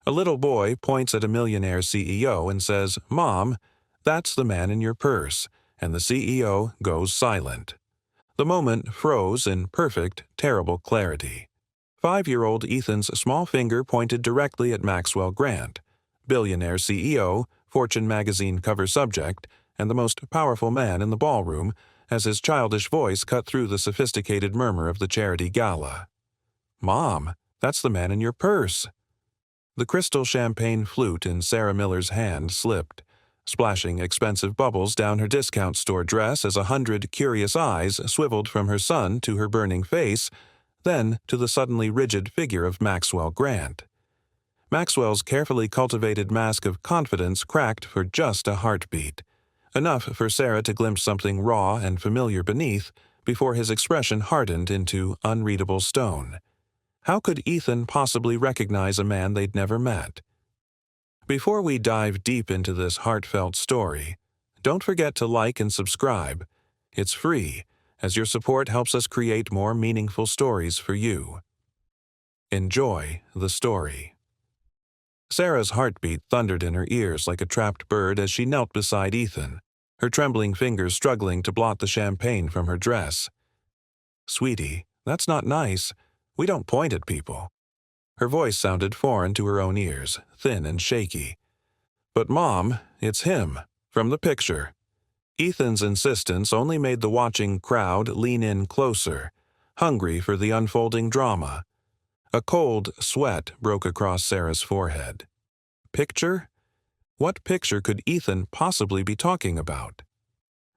A little boy points at a millionaire CEO and says, "Mom, that's the man in your purse," and the CEO goes silent. The moment froze in perfect, terrible clarity. 5-year-old Ethan's small finger pointed directly at Maxwell Grant, billionaire CEO, Fortune magazine cover subject, and the most powerful man in the ballroom, as his childish voice cut through the sophisticated murmur of the charity gala. "Mom, that's the man in your purse." The crystal champagne flute in Sarah Miller's hand slipped, splashing expensive bubbles down her discount store dress as 100 curious eyes swiveled from her son to her burning face, then to the suddenly rigid figure of Maxwell Grant. Maxwell's carefully cultivated mask of confidence cracked for just a heartbeat, enough for Sarah to glimpse something raw and familiar beneath before his expression hardened into unreadable stone. How could Ethan possibly recognize a man they'd never met? Before we dive deep into this heartfelt story, don't forget to like and subscribe. It's free, as your support helps us create more meaningful stories for you. Enjoy the story. Sarah's heartbeat thundered in her ears like a trapped bird as she knelt beside Ethan, her trembling fingers struggling to blot the champagne from her dress. "Sweetie, that's not nice. We don't point at people." Her voice sounded foreign to her own ears, thin and shaky. "But Mom, it's him, from the picture." Ethan's insistence only made the watching crowd lean in closer, hungry for the unfolding drama. A cold sweat broke across Sarah's forehead. Picture? What picture could Ethan possibly be talking about?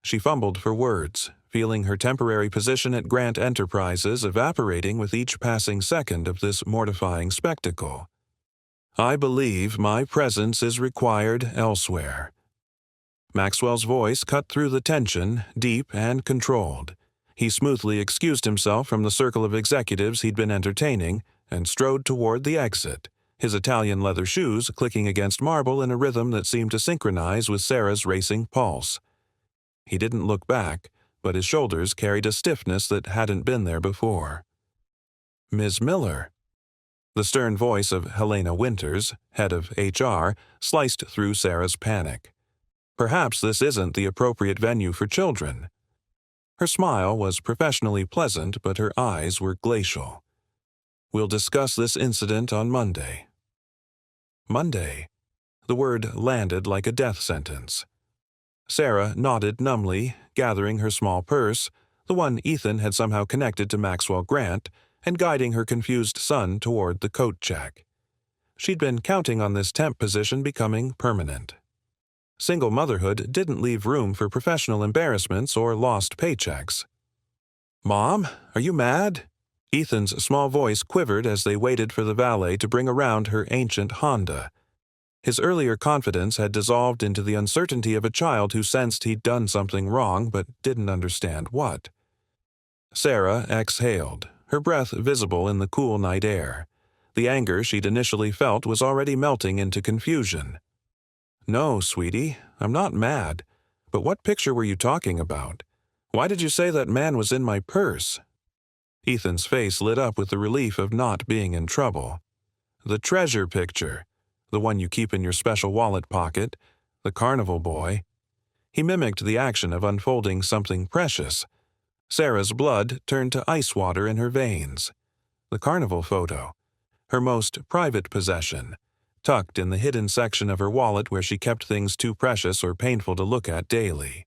She fumbled for words, feeling her temporary position at Grant Enterprises evaporating with each passing second of this mortifying spectacle. "I believe my presence is required elsewhere." Maxwell's voice cut through the tension, deep and controlled. He smoothly excused himself from the circle of executives he'd been entertaining and strode toward the exit, his Italian leather shoes clicking against marble in a rhythm that seemed to synchronize with Sarah's racing pulse. He didn't look back, but his shoulders carried a stiffness that hadn't been there before. "Ms. Miller." The stern voice of Helena Winters, head of HR, sliced through Sarah's panic. Perhaps this isn't the appropriate venue for children. Her smile was professionally pleasant, but her eyes were glacial. "We'll discuss this incident on Monday." Monday. The word landed like a death sentence. Sarah nodded numbly, gathering her small purse, the one Ethan had somehow connected to Maxwell Grant, and guiding her confused son toward the coat check. She'd been counting on this temp position becoming permanent. Single motherhood didn't leave room for professional embarrassments or lost paychecks. "Mom, are you mad?" Ethan's small voice quivered as they waited for the valet to bring around her ancient Honda. His earlier confidence had dissolved into the uncertainty of a child who sensed he'd done something wrong but didn't understand what. Sarah exhaled, her breath visible in the cool night air. The anger she'd initially felt was already melting into confusion. "No, sweetie, I'm not mad. But what picture were you talking about? Why did you say that man was in my purse?" Ethan's face lit up with the relief of not being in trouble. "The treasure picture. The one you keep in your special wallet pocket, the carnival boy." He mimicked the action of unfolding something precious. Sarah's blood turned to ice water in her veins. The carnival photo, her most private possession, tucked in the hidden section of her wallet where she kept things too precious or painful to look at daily.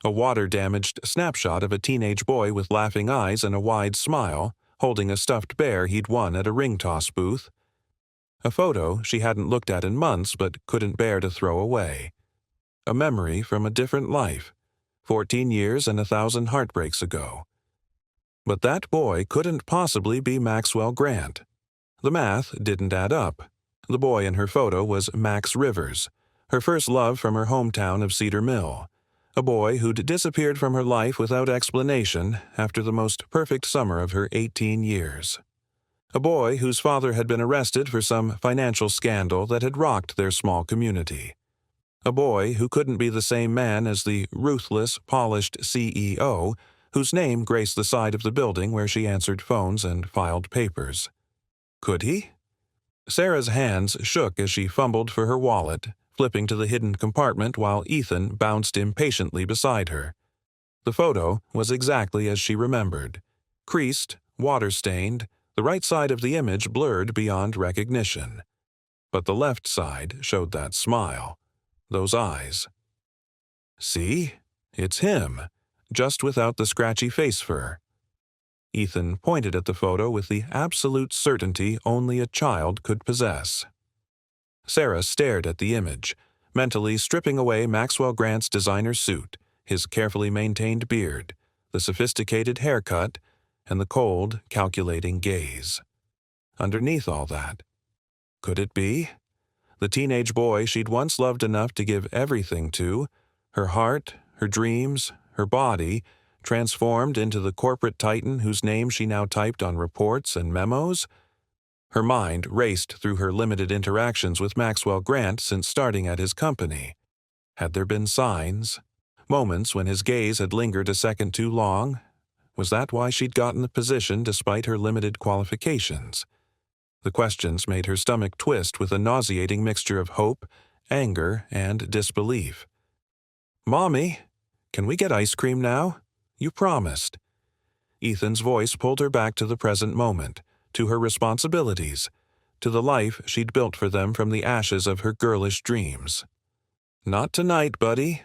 A water-damaged snapshot of a teenage boy with laughing eyes and a wide smile, holding a stuffed bear he'd won at a ring toss booth. A photo she hadn't looked at in months but couldn't bear to throw away. A memory from a different life, 14 years and 1,000 heartbreaks ago. But that boy couldn't possibly be Maxwell Grant. The math didn't add up. The boy in her photo was Max Rivers, her first love from her hometown of Cedar Mill. A boy who'd disappeared from her life without explanation after the most perfect summer of her 18 years. A boy whose father had been arrested for some financial scandal that had rocked their small community. A boy who couldn't be the same man as the ruthless, polished CEO whose name graced the side of the building where she answered phones and filed papers. Could he? Sarah's hands shook as she fumbled for her wallet, flipping to the hidden compartment while Ethan bounced impatiently beside her. The photo was exactly as she remembered. Creased, water-stained, the right side of the image blurred beyond recognition. But the left side showed that smile, those eyes. See? It's him, just without the scratchy face fur. Ethan pointed at the photo with the absolute certainty only a child could possess. Sarah stared at the image, mentally stripping away Maxwell Grant's designer suit, his carefully maintained beard, the sophisticated haircut, and the cold, calculating gaze. Underneath all that, could it be? The teenage boy she'd once loved enough to give everything to, her heart, her dreams, her body, transformed into the corporate titan whose name she now typed on reports and memos? Her mind raced through her limited interactions with Maxwell Grant since starting at his company. Had there been signs? Moments when his gaze had lingered a second too long? Was that why she'd gotten the position despite her limited qualifications? The questions made her stomach twist with a nauseating mixture of hope, anger, and disbelief. "Mommy, can we get ice cream now? You promised." Ethan's voice pulled her back to the present moment, to her responsibilities, to the life she'd built for them from the ashes of her girlish dreams. "Not tonight, buddy."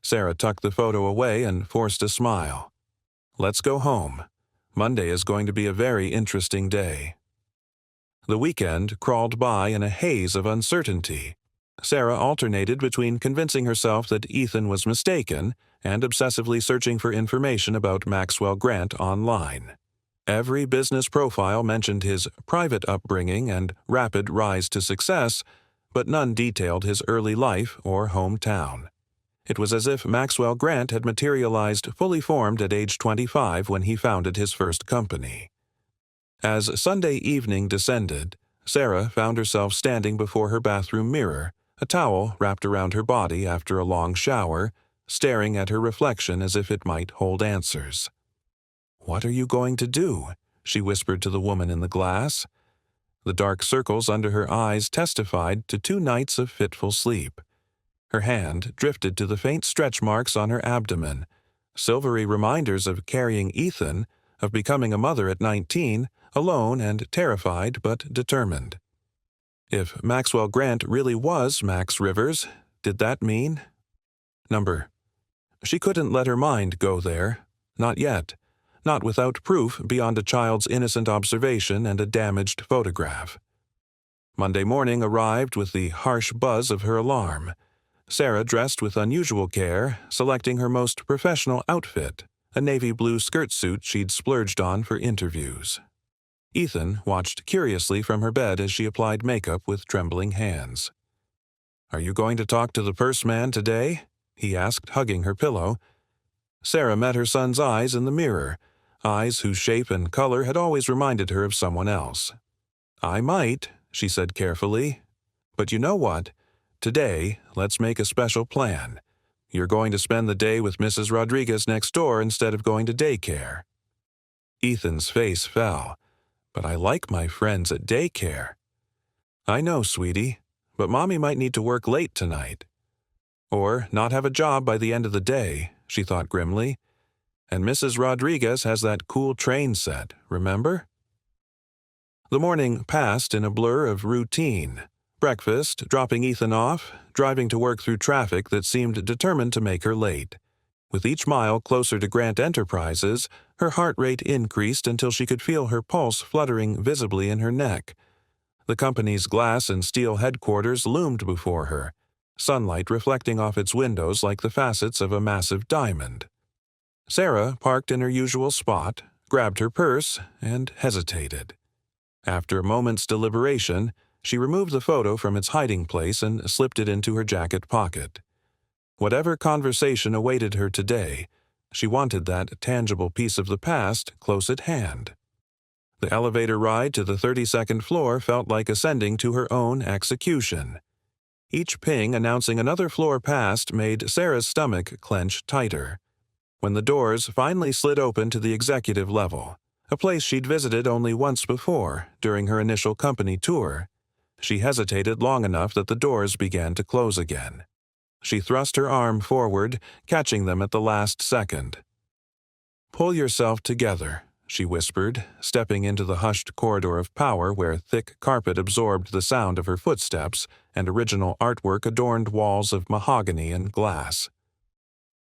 Sarah tucked the photo away and forced a smile. "Let's go home. Monday is going to be a very interesting day." The weekend crawled by in a haze of uncertainty. Sarah alternated between convincing herself that Ethan was mistaken and obsessively searching for information about Maxwell Grant online. Every business profile mentioned his private upbringing and rapid rise to success, but none detailed his early life or hometown. It was as if Maxwell Grant had materialized fully formed at age 25 when he founded his first company. As Sunday evening descended, Sarah found herself standing before her bathroom mirror, a towel wrapped around her body after a long shower, staring at her reflection as if it might hold answers. "What are you going to do?" she whispered to the woman in the glass. The dark circles under her eyes testified to 2 nights of fitful sleep. Her hand drifted to the faint stretch marks on her abdomen, silvery reminders of carrying Ethan, of becoming a mother at 19, alone and terrified but determined. If Maxwell Grant really was Max Rivers, did that mean? She couldn't let her mind go there. Not yet. Not without proof beyond a child's innocent observation and a damaged photograph. Monday morning arrived with the harsh buzz of her alarm. Sarah dressed with unusual care, selecting her most professional outfit, a navy blue skirt suit she'd splurged on for interviews. Ethan watched curiously from her bed as she applied makeup with trembling hands. "Are you going to talk to the purse man today?" he asked, hugging her pillow. Sarah met her son's eyes in the mirror, eyes whose shape and color had always reminded her of someone else. "I might," she said carefully. "But you know what? Today, let's make a special plan. You're going to spend the day with Mrs. Rodriguez next door instead of going to daycare." Ethan's face fell. "But I like my friends at daycare." "I know, sweetie, but Mommy might need to work late tonight. Or not have a job by the end of the day," she thought grimly. "And Mrs. Rodriguez has that cool train set, remember?" The morning passed in a blur of routine. Breakfast, dropping Ethan off, driving to work through traffic that seemed determined to make her late. With each mile closer to Grant Enterprises, her heart rate increased until she could feel her pulse fluttering visibly in her neck. The company's glass and steel headquarters loomed before her, sunlight reflecting off its windows like the facets of a massive diamond. Sarah parked in her usual spot, grabbed her purse, and hesitated. After a moment's deliberation, she removed the photo from its hiding place and slipped it into her jacket pocket. Whatever conversation awaited her today, she wanted that tangible piece of the past close at hand. The elevator ride to the 32nd floor felt like ascending to her own execution. Each ping announcing another floor passed made Sarah's stomach clench tighter. When the doors finally slid open to the executive level, a place she'd visited only once before during her initial company tour, She hesitated long enough that the doors began to close again. She thrust her arm forward, catching them at the last second. "Pull yourself together," she whispered, stepping into the hushed corridor of power where thick carpet absorbed the sound of her footsteps and original artwork adorned walls of mahogany and glass.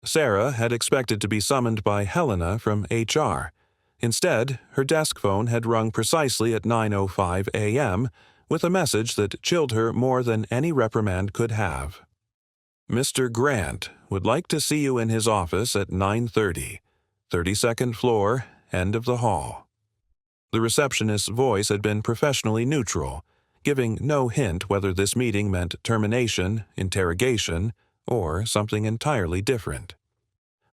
Sarah had expected to be summoned by Helena from HR. Instead, her desk phone had rung precisely at 9:05 a.m. with a message that chilled her more than any reprimand could have. "Mr. Grant would like to see you in his office at 9:30, 32nd floor, end of the hall." The receptionist's voice had been professionally neutral, giving no hint whether this meeting meant termination, interrogation, or something entirely different.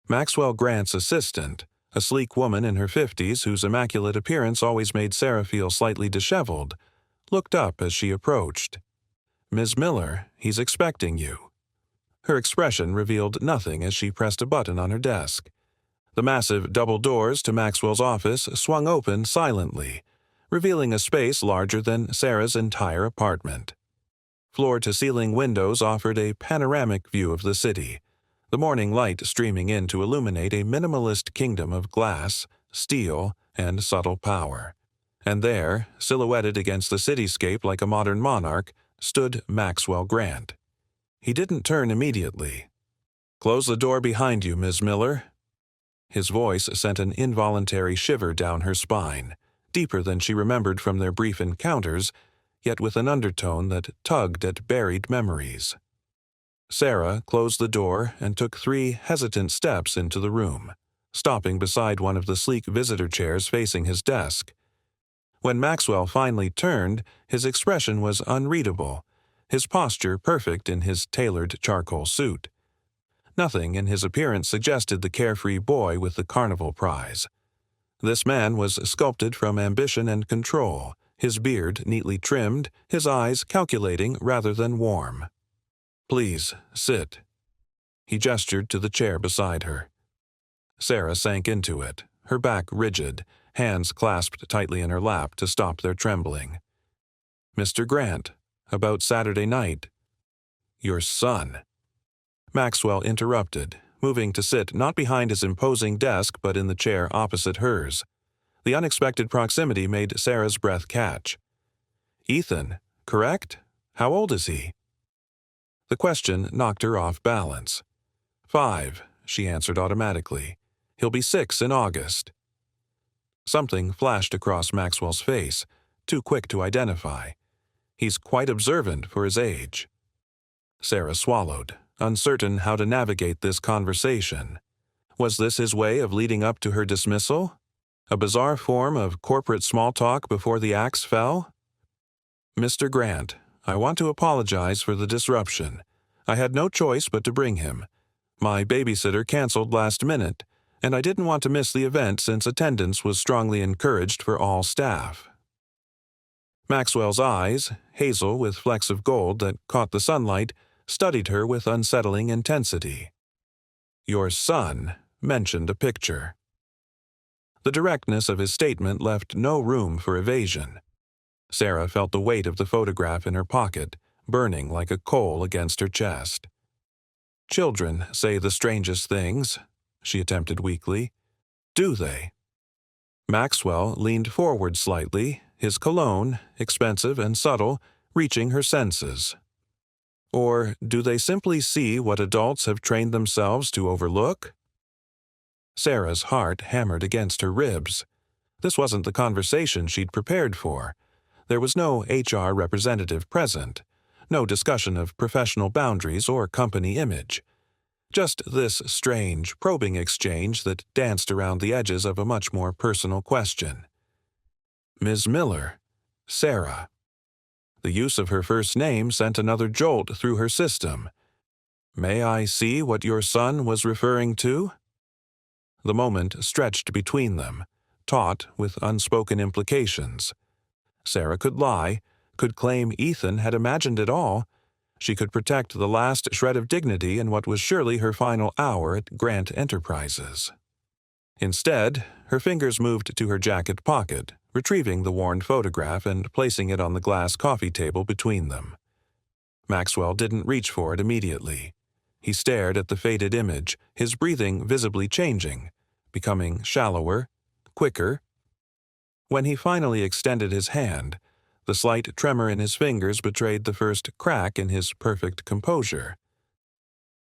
Maxwell Grant's assistant, a sleek woman in her 50s whose immaculate appearance always made Sarah feel slightly disheveled, looked up as she approached. "Ms. Miller, he's expecting you." Her expression revealed nothing as she pressed a button on her desk. The massive double doors to Maxwell's office swung open silently, revealing a space larger than Sarah's entire apartment. Floor-to-ceiling windows offered a panoramic view of the city, the morning light streaming in to illuminate a minimalist kingdom of glass, steel, and subtle power. And there, silhouetted against the cityscape like a modern monarch, stood Maxwell Grant. He didn't turn immediately. "Close the door behind you, Ms. Miller." His voice sent an involuntary shiver down her spine, deeper than she remembered from their brief encounters, yet with an undertone that tugged at buried memories. Sarah closed the door and took 3 hesitant steps into the room, stopping beside one of the sleek visitor chairs facing his desk. When Maxwell finally turned, his expression was unreadable, his posture perfect in his tailored charcoal suit. Nothing in his appearance suggested the carefree boy with the carnival prize. This man was sculpted from ambition and control, his beard neatly trimmed, his eyes calculating rather than warm. "Please, sit." He gestured to the chair beside her. Sarah sank into it, her back rigid, hands clasped tightly in her lap to stop their trembling. "Mr. Grant, about Saturday night." "Your son." Maxwell interrupted, moving to sit not behind his imposing desk but in the chair opposite hers. The unexpected proximity made Sarah's breath catch. "Ethan, correct? How old is he?" The question knocked her off balance. 5, she answered automatically. "He'll be 6 in August." Something flashed across Maxwell's face, too quick to identify. "He's quite observant for his age." Sarah swallowed, uncertain how to navigate this conversation. Was this his way of leading up to her dismissal? A bizarre form of corporate small talk before the axe fell? "Mr. Grant, I want to apologize for the disruption. I had no choice but to bring him. My babysitter canceled last minute, and I didn't want to miss the event since attendance was strongly encouraged for all staff." Maxwell's eyes, hazel with flecks of gold that caught the sunlight, studied her with unsettling intensity. "Your son mentioned a picture." The directness of his statement left no room for evasion. Sarah felt the weight of the photograph in her pocket, burning like a coal against her chest. "Children say the strangest things," she attempted weakly. "Do they?" Maxwell leaned forward slightly, his cologne, expensive and subtle, reaching her senses. "Or do they simply see what adults have trained themselves to overlook?" Sarah's heart hammered against her ribs. This wasn't the conversation she'd prepared for. There was no HR representative present, no discussion of professional boundaries or company image. Just this strange, probing exchange that danced around the edges of a much more personal question. "Ms. Miller, Sarah." The use of her first name sent another jolt through her system. "May I see what your son was referring to?" The moment stretched between them, taut with unspoken implications. Sarah could lie, could claim Ethan had imagined it all. She could protect the last shred of dignity in what was surely her final hour at Grant Enterprises. Instead, her fingers moved to her jacket pocket, retrieving the worn photograph and placing it on the glass coffee table between them. Maxwell didn't reach for it immediately. He stared at the faded image, his breathing visibly changing, becoming shallower, quicker. When he finally extended his hand, the slight tremor in his fingers betrayed the first crack in his perfect composure.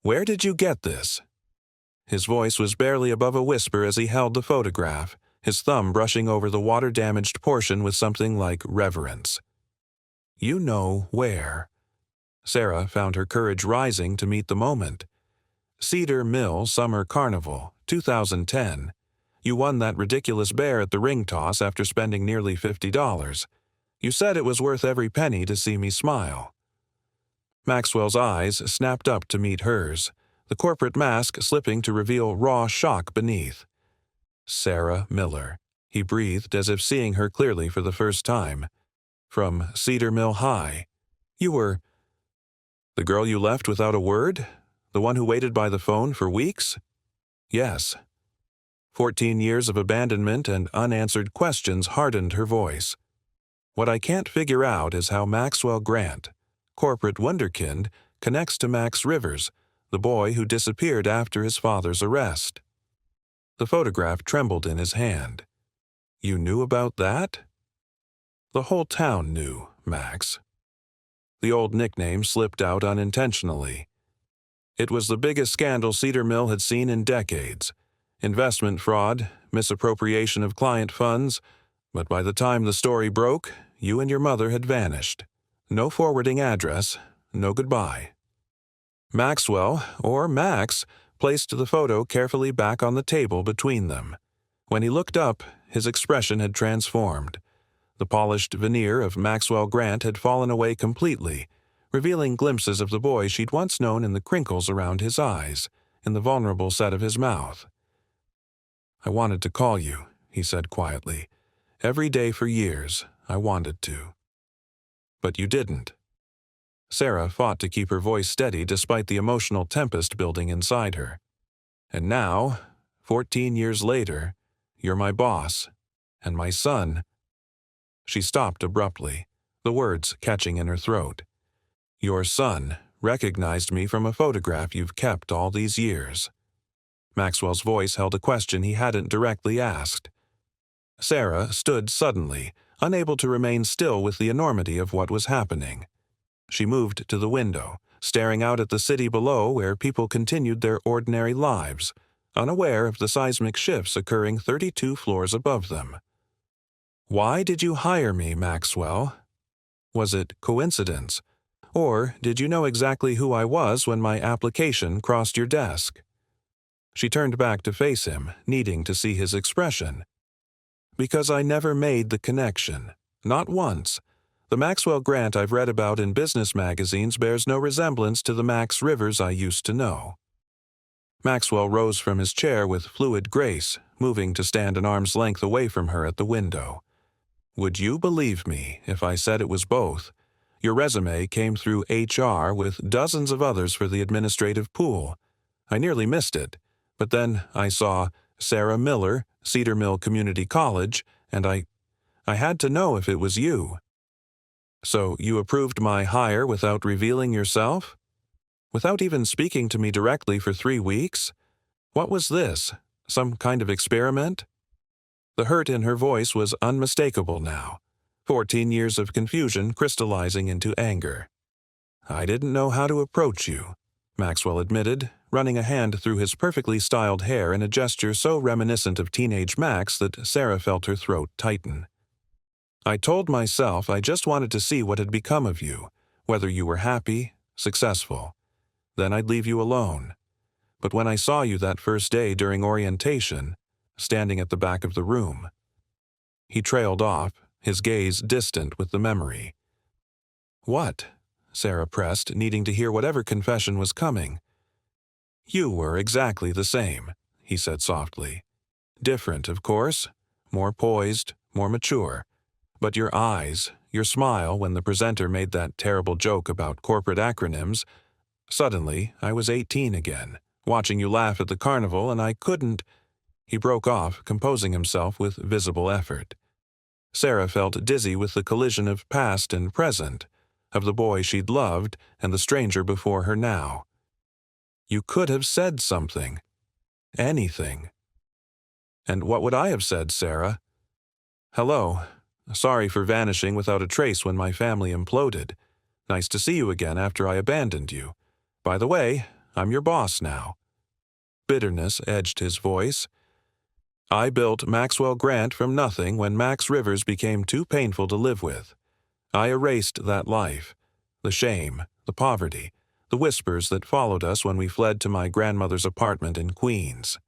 "Where did you get this?" His voice was barely above a whisper as he held the photograph, his thumb brushing over the water-damaged portion with something like reverence. "You know where." Sarah found her courage rising to meet the moment. "Cedar Mill Summer Carnival, 2010. You won that ridiculous bear at the ring toss after spending nearly $50. You said it was worth every penny to see me smile." Maxwell's eyes snapped up to meet hers, the corporate mask slipping to reveal raw shock beneath. Sarah Miller, he breathed as if seeing her clearly for the first time. "From Cedar Mill High. You were the girl you left without a word? The one who waited by the phone for weeks?" "Yes." 14 years of abandonment and unanswered questions hardened her voice. "What I can't figure out is how Maxwell Grant, corporate wunderkind, connects to Max Rivers, the boy who disappeared after his father's arrest." The photograph trembled in his hand. "You knew about that?" "The whole town knew, Max." The old nickname slipped out unintentionally. It was the biggest scandal Cedar Mill had seen in decades. Investment fraud, misappropriation of client funds, but by the time the story broke, you and your mother had vanished. No forwarding address, no goodbye. Maxwell, or Max, placed the photo carefully back on the table between them. When he looked up, his expression had transformed. The polished veneer of Maxwell Grant had fallen away completely, revealing glimpses of the boy she'd once known in the crinkles around his eyes, in the vulnerable set of his mouth. "I wanted to call you," he said quietly. "Every day for years, I wanted to. But you didn't." Sarah fought to keep her voice steady despite the emotional tempest building inside her. "And now, 14 years later, you're my boss, and my son." She stopped abruptly, the words catching in her throat. "Your son recognized me from a photograph you've kept all these years." Maxwell's voice held a question he hadn't directly asked. Sarah stood suddenly, unable to remain still with the enormity of what was happening. She moved to the window, staring out at the city below where people continued their ordinary lives, unaware of the seismic shifts occurring 32 floors above them. "Why did you hire me, Maxwell? Was it coincidence? Or did you know exactly who I was when my application crossed your desk?" She turned back to face him, needing to see his expression. "Because I never made the connection. Not once. The Maxwell Grant I've read about in business magazines bears no resemblance to the Max Rivers I used to know." Maxwell rose from his chair with fluid grace, moving to stand an arm's length away from her at the window. "Would you believe me if I said it was both? Your resume came through HR with dozens of others for the administrative pool. I nearly missed it, but then I saw Sarah Miller, Cedar Mill Community College, and I had to know if it was you." "So you approved my hire without revealing yourself? Without even speaking to me directly for 3 weeks? What was this? Some kind of experiment?" The hurt in her voice was unmistakable now, 14 years of confusion crystallizing into anger. "I didn't know how to approach you," Maxwell admitted, running a hand through his perfectly styled hair in a gesture so reminiscent of teenage Max that Sarah felt her throat tighten. "I told myself I just wanted to see what had become of you, whether you were happy, successful. Then I'd leave you alone. But when I saw you that first day during orientation, standing at the back of the room..." He trailed off, his gaze distant with the memory. "What?" Sarah pressed, needing to hear whatever confession was coming. "You were exactly the same," he said softly. "Different, of course, more poised, more mature. But your eyes, your smile when the presenter made that terrible joke about corporate acronyms. Suddenly, I was 18 again, watching you laugh at the carnival, and I couldn't..." He broke off, composing himself with visible effort. Sarah felt dizzy with the collision of past and present, of the boy she'd loved and the stranger before her now. You could have said something. Anything. And what would I have said, Sarah? Hello. Sorry for vanishing without a trace when my family imploded. Nice to see you again after I abandoned you. By the way, I'm your boss now. Bitterness edged his voice. I built Maxwell Grant from nothing when Max Rivers became too painful to live with. I erased that life, the shame, the poverty, the whispers that followed us when we fled to my grandmother's apartment in Queens.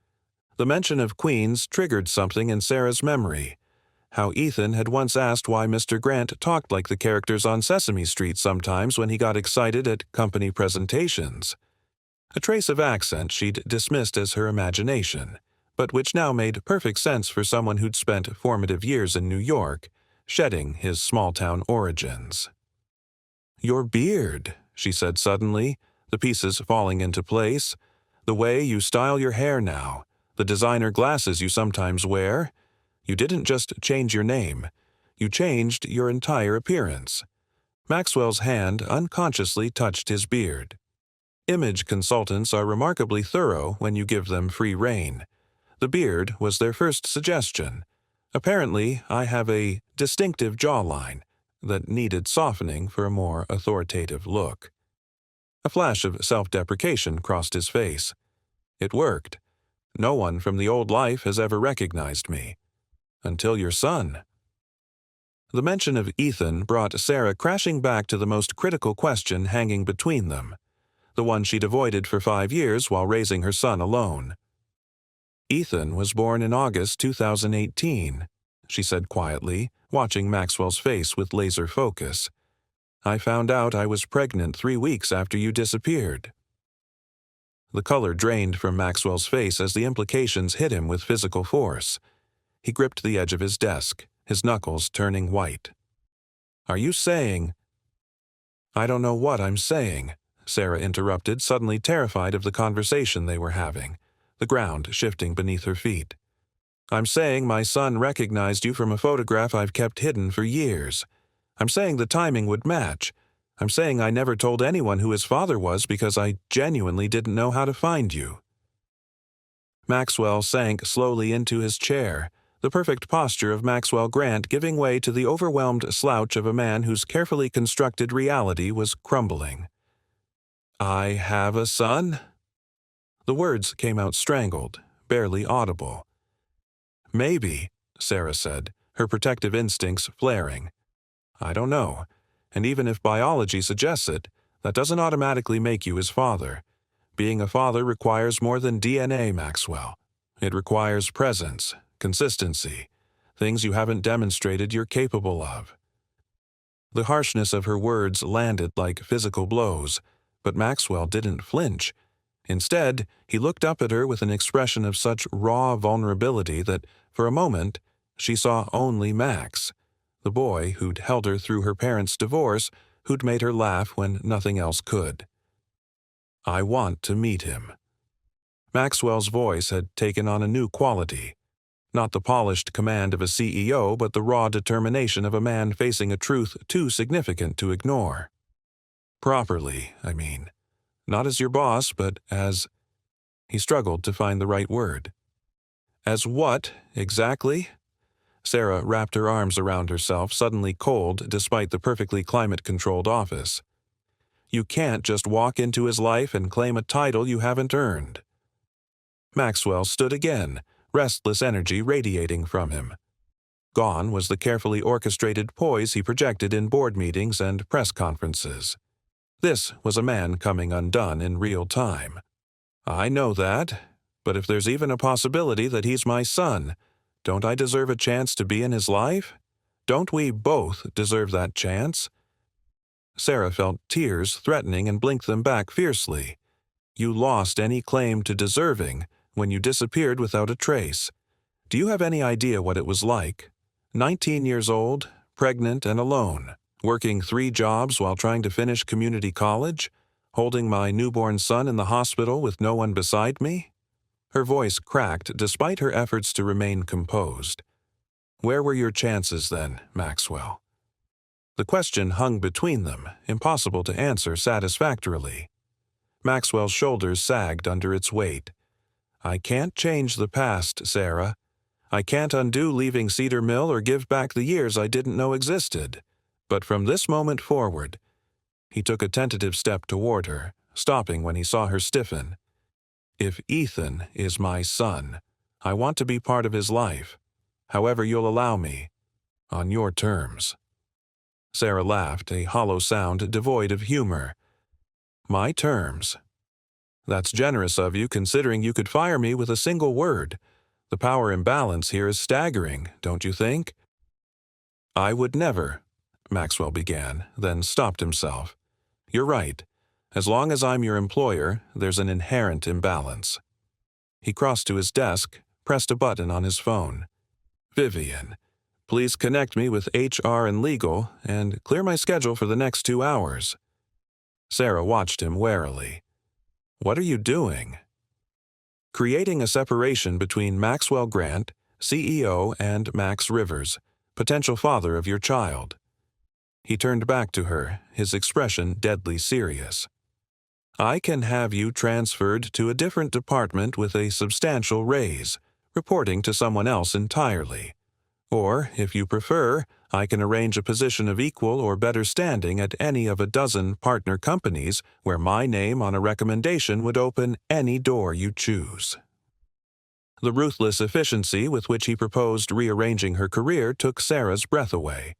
The mention of Queens triggered something in Sarah's memory. How Ethan had once asked why Mr. Grant talked like the characters on Sesame Street sometimes when he got excited at company presentations. A trace of accent she'd dismissed as her imagination, but which now made perfect sense for someone who'd spent formative years in New York, shedding his small-town origins. Your beard, she said suddenly, the pieces falling into place. The way you style your hair now, the designer glasses you sometimes wear. You didn't just change your name. You changed your entire appearance. Maxwell's hand unconsciously touched his beard. Image consultants are remarkably thorough when you give them free rein. The beard was their first suggestion. Apparently, I have a distinctive jawline that needed softening for a more authoritative look. A flash of self-deprecation crossed his face. It worked. No one from the old life has ever recognized me. Until your son. The mention of Ethan brought Sarah crashing back to the most critical question hanging between them, the one she'd avoided for 5 years while raising her son alone. Ethan was born in August 2018, she said quietly, watching Maxwell's face with laser focus. I found out I was pregnant 3 weeks after you disappeared. The color drained from Maxwell's face as the implications hit him with physical force. He gripped the edge of his desk, his knuckles turning white. Are you saying— I don't know what I'm saying, Sarah interrupted, suddenly terrified of the conversation they were having, the ground shifting beneath her feet. I'm saying my son recognized you from a photograph I've kept hidden for years. I'm saying the timing would match. I'm saying I never told anyone who his father was because I genuinely didn't know how to find you. Maxwell sank slowly into his chair, the perfect posture of Maxwell Grant giving way to the overwhelmed slouch of a man whose carefully constructed reality was crumbling. I have a son? The words came out strangled, barely audible. Maybe, Sarah said, her protective instincts flaring. I don't know, and even if biology suggests it, that doesn't automatically make you his father. Being a father requires more than DNA, Maxwell. It requires presence, consistency, things you haven't demonstrated you're capable of. The harshness of her words landed like physical blows, but Maxwell didn't flinch. Instead, he looked up at her with an expression of such raw vulnerability that, for a moment, she saw only Max, the boy who'd held her through her parents' divorce, who'd made her laugh when nothing else could. I want to meet him. Maxwell's voice had taken on a new quality. Not the polished command of a CEO, but the raw determination of a man facing a truth too significant to ignore. Properly, I mean. Not as your boss, but as— He struggled to find the right word. As what, exactly? Sarah wrapped her arms around herself, suddenly cold despite the perfectly climate-controlled office. You can't just walk into his life and claim a title you haven't earned. Maxwell stood again, restless energy radiating from him. Gone was the carefully orchestrated poise he projected in board meetings and press conferences. This was a man coming undone in real time. I know that, but if there's even a possibility that he's my son, don't I deserve a chance to be in his life? Don't we both deserve that chance? Sarah felt tears threatening and blinked them back fiercely. You lost any claim to deserving when you disappeared without a trace. Do you have any idea what it was like? 19 years old, pregnant and alone, working 3 jobs while trying to finish community college, holding my newborn son in the hospital with no one beside me? Her voice cracked despite her efforts to remain composed. "Where were your chances then, Maxwell?" The question hung between them, impossible to answer satisfactorily. Maxwell's shoulders sagged under its weight. "I can't change the past, Sarah. I can't undo leaving Cedar Mill or give back the years I didn't know existed. But from this moment forward—" He took a tentative step toward her, stopping when he saw her stiffen. "If Ethan is my son, I want to be part of his life, however you'll allow me, on your terms." Sarah laughed, a hollow sound devoid of humor. "My terms? That's generous of you, considering you could fire me with a single word. The power imbalance here is staggering, don't you think?" "I would never," Maxwell began, then stopped himself. "You're right. As long as I'm your employer, there's an inherent imbalance." He crossed to his desk, pressed a button on his phone. "Vivian, please connect me with HR and legal, and clear my schedule for the next 2 hours." Sarah watched him warily. "What are you doing?" "Creating a separation between Maxwell Grant, CEO, and Max Rivers, potential father of your child." He turned back to her, his expression deadly serious. "I can have you transferred to a different department with a substantial raise, reporting to someone else entirely. Or, if you prefer, I can arrange a position of equal or better standing at any of a dozen partner companies where my name on a recommendation would open any door you choose." The ruthless efficiency with which he proposed rearranging her career took Sarah's breath away.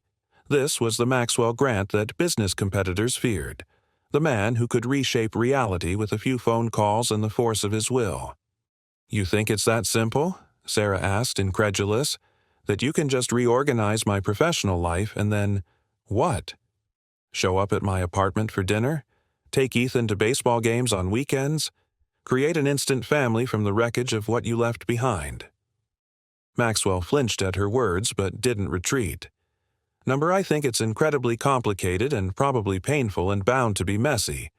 This was the Maxwell Grant that business competitors feared, the man who could reshape reality with a few phone calls and the force of his will. "You think it's that simple?" Sarah asked, incredulous. "That you can just reorganize my professional life and then, what? Show up at my apartment for dinner? Take Ethan to baseball games on weekends? Create an instant family from the wreckage of what you left behind?" Maxwell flinched at her words but didn't retreat. "Number, I think it's incredibly complicated and probably painful and bound to be messy.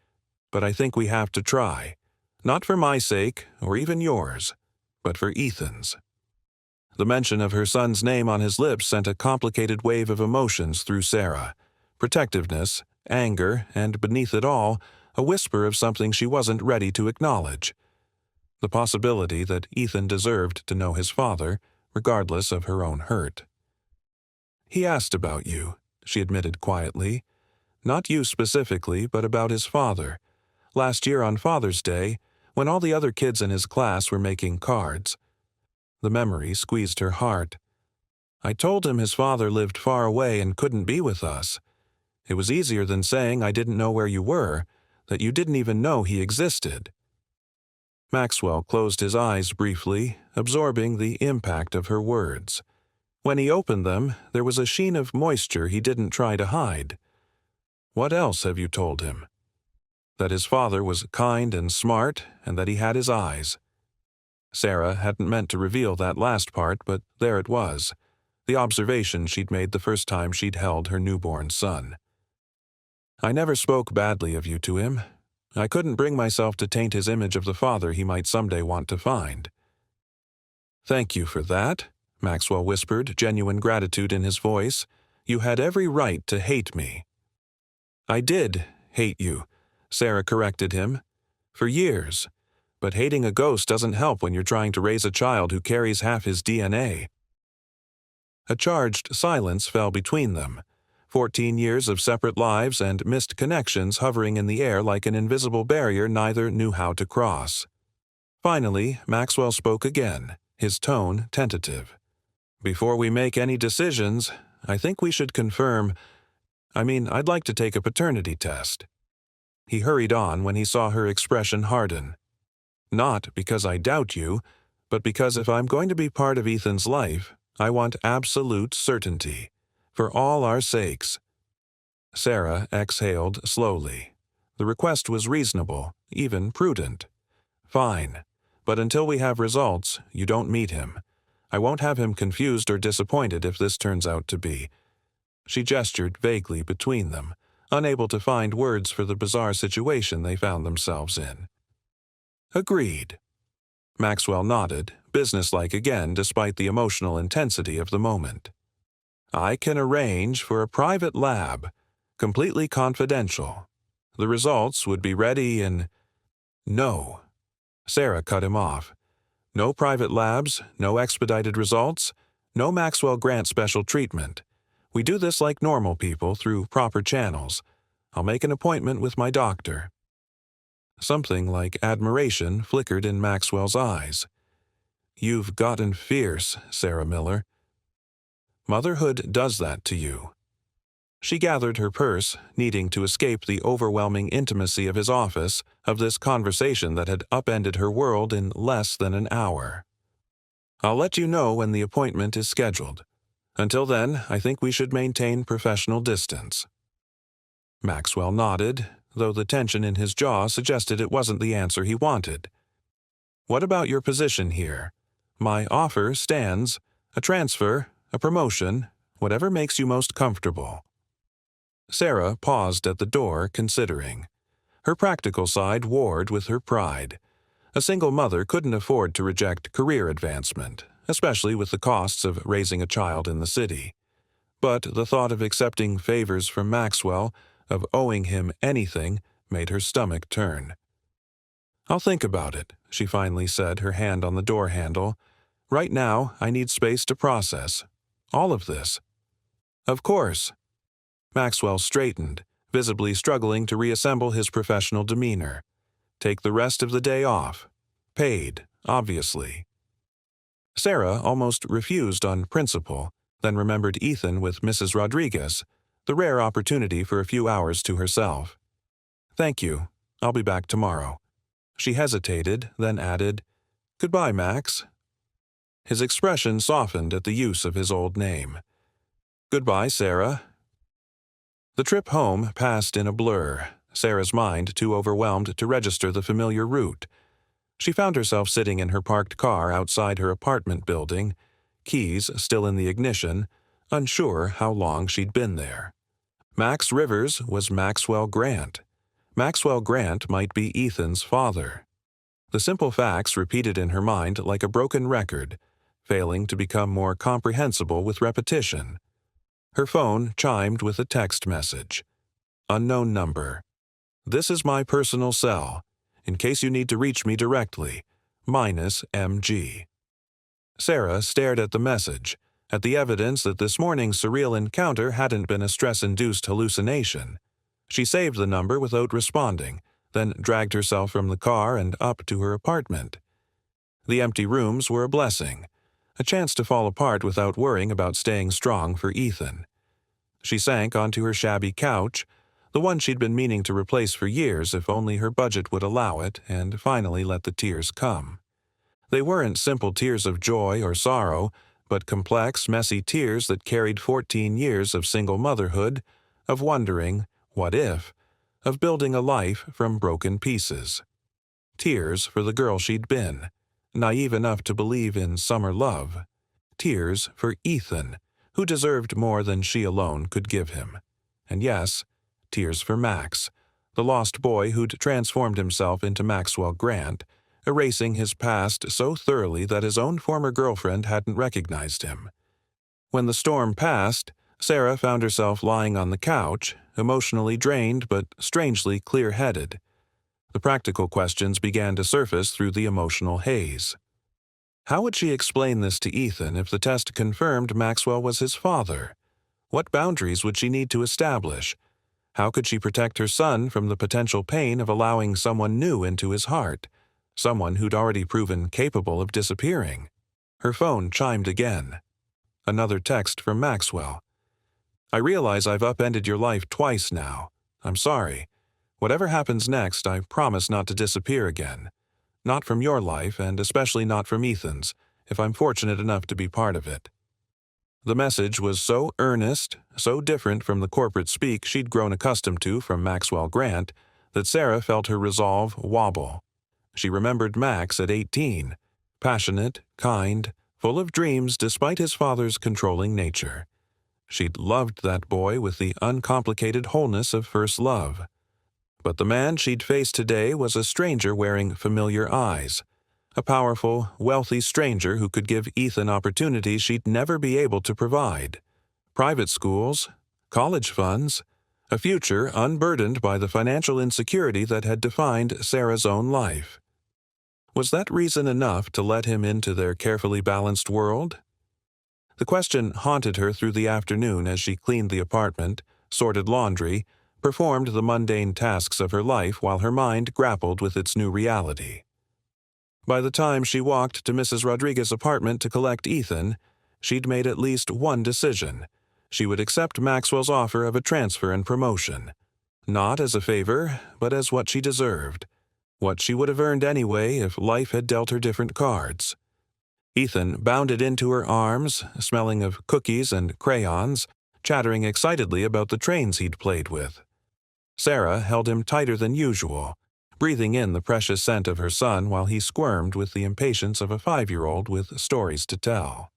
But I think we have to try. Not for my sake, or even yours, but for Ethan's." The mention of her son's name on his lips sent a complicated wave of emotions through Sarah. Protectiveness, anger, and beneath it all, a whisper of something she wasn't ready to acknowledge. The possibility that Ethan deserved to know his father, regardless of her own hurt. "He asked about you," she admitted quietly. "Not you specifically, but about his father. Last year on Father's Day, when all the other kids in his class were making cards." The memory squeezed her heart. "I told him his father lived far away and couldn't be with us. It was easier than saying I didn't know where you were, that you didn't even know he existed." Maxwell closed his eyes briefly, absorbing the impact of her words. When he opened them, there was a sheen of moisture he didn't try to hide. "What else have you told him?" "That his father was kind and smart, and that he had his eyes." Sarah hadn't meant to reveal that last part, but there it was, the observation she'd made the first time she'd held her newborn son. "I never spoke badly of you to him. I couldn't bring myself to taint his image of the father he might someday want to find." "Thank you for that," Maxwell whispered, genuine gratitude in his voice. "You had every right to hate me." "I did hate you," Sarah corrected him. "For years. But hating a ghost doesn't help when you're trying to raise a child who carries half his DNA." A charged silence fell between them, 14 years of separate lives and missed connections hovering in the air like an invisible barrier neither knew how to cross. Finally, Maxwell spoke again, his tone tentative. "Before we make any decisions, I think we should I'd like to take a paternity test." He hurried on when he saw her expression harden. "Not because I doubt you, but because if I'm going to be part of Ethan's life, I want absolute certainty, for all our sakes." Sarah exhaled slowly. The request was reasonable, even prudent. "Fine, but until we have results, you don't meet him. I won't have him confused or disappointed if this turns out to be." She gestured vaguely between them, unable to find words for the bizarre situation they found themselves in. "Agreed." Maxwell nodded, businesslike again despite the emotional intensity of the moment. I can arrange for a private lab, completely confidential. The results would be ready in— No. Sarah cut him off. No private labs, no expedited results, no Maxwell Grant special treatment. We do this like normal people through proper channels. I'll make an appointment with my doctor. Something like admiration flickered in Maxwell's eyes. You've gotten fierce, Sarah Miller. Motherhood does that to you. She gathered her purse, needing to escape the overwhelming intimacy of his office, of this conversation that had upended her world in less than an hour. I'll let you know when the appointment is scheduled. Until then, I think we should maintain professional distance. Maxwell nodded, though the tension in his jaw suggested it wasn't the answer he wanted. What about your position here? My offer stands. A transfer, a promotion, whatever makes you most comfortable. Sarah paused at the door, considering. Her practical side warred with her pride. A single mother couldn't afford to reject career advancement, especially with the costs of raising a child in the city. But the thought of accepting favors from Maxwell, of owing him anything, made her stomach turn. I'll think about it, she finally said, her hand on the door handle. Right now, I need space to process. All of this. Of course. Maxwell straightened, visibly struggling to reassemble his professional demeanor. Take the rest of the day off. Paid, obviously. Sarah almost refused on principle, then remembered Ethan with Mrs. Rodriguez, the rare opportunity for a few hours to herself. Thank you. I'll be back tomorrow. She hesitated, then added, Goodbye, Max. His expression softened at the use of his old name. Goodbye, Sarah. The trip home passed in a blur, Sarah's mind too overwhelmed to register the familiar route. She found herself sitting in her parked car outside her apartment building, keys still in the ignition, unsure how long she'd been there. Max Rivers was Maxwell Grant. Maxwell Grant might be Ethan's father. The simple facts repeated in her mind like a broken record, failing to become more comprehensible with repetition. Her phone chimed with a text message. Unknown number. This is my personal cell. In case you need to reach me directly. -MG. Sarah stared at the message, at the evidence that this morning's surreal encounter hadn't been a stress-induced hallucination. She saved the number without responding, then dragged herself from the car and up to her apartment. The empty rooms were a blessing, a chance to fall apart without worrying about staying strong for Ethan. She sank onto her shabby couch, the one she'd been meaning to replace for years if only her budget would allow it, and finally let the tears come. They weren't simple tears of joy or sorrow, but complex, messy tears that carried 14 years of single motherhood, of wondering, what if, of building a life from broken pieces. Tears for the girl she'd been, naive enough to believe in summer love. Tears for Ethan, who deserved more than she alone could give him. And yes, tears for Max, the lost boy who'd transformed himself into Maxwell Grant, erasing his past so thoroughly that his own former girlfriend hadn't recognized him. When the storm passed, Sarah found herself lying on the couch, emotionally drained but strangely clear-headed. The practical questions began to surface through the emotional haze. How would she explain this to Ethan if the test confirmed Maxwell was his father? What boundaries would she need to establish? How could she protect her son from the potential pain of allowing someone new into his heart, someone who'd already proven capable of disappearing? Her phone chimed again. Another text from Maxwell. I realize I've upended your life twice now. I'm sorry. Whatever happens next, I promise not to disappear again. Not from your life, and especially not from Ethan's, if I'm fortunate enough to be part of it. The message was so earnest, so different from the corporate speak she'd grown accustomed to from Maxwell Grant, that Sarah felt her resolve wobble. She remembered Max at 18, passionate, kind, full of dreams despite his father's controlling nature. She'd loved that boy with the uncomplicated wholeness of first love. But the man she'd faced today was a stranger wearing familiar eyes, A powerful, wealthy stranger who could give Ethan opportunities she'd never be able to provide. Private schools, college funds, a future unburdened by the financial insecurity that had defined Sarah's own life. Was that reason enough to let him into their carefully balanced world? The question haunted her through the afternoon as she cleaned the apartment, sorted laundry, performed the mundane tasks of her life while her mind grappled with its new reality. By the time she walked to Mrs. Rodriguez's apartment to collect Ethan, she'd made at least one decision. She would accept Maxwell's offer of a transfer and promotion. Not as a favor, but as what she deserved. What she would have earned anyway if life had dealt her different cards. Ethan bounded into her arms, smelling of cookies and crayons, chattering excitedly about the trains he'd played with. Sarah held him tighter than usual, breathing in the precious scent of her son while he squirmed with the impatience of a 5-year-old with stories to tell.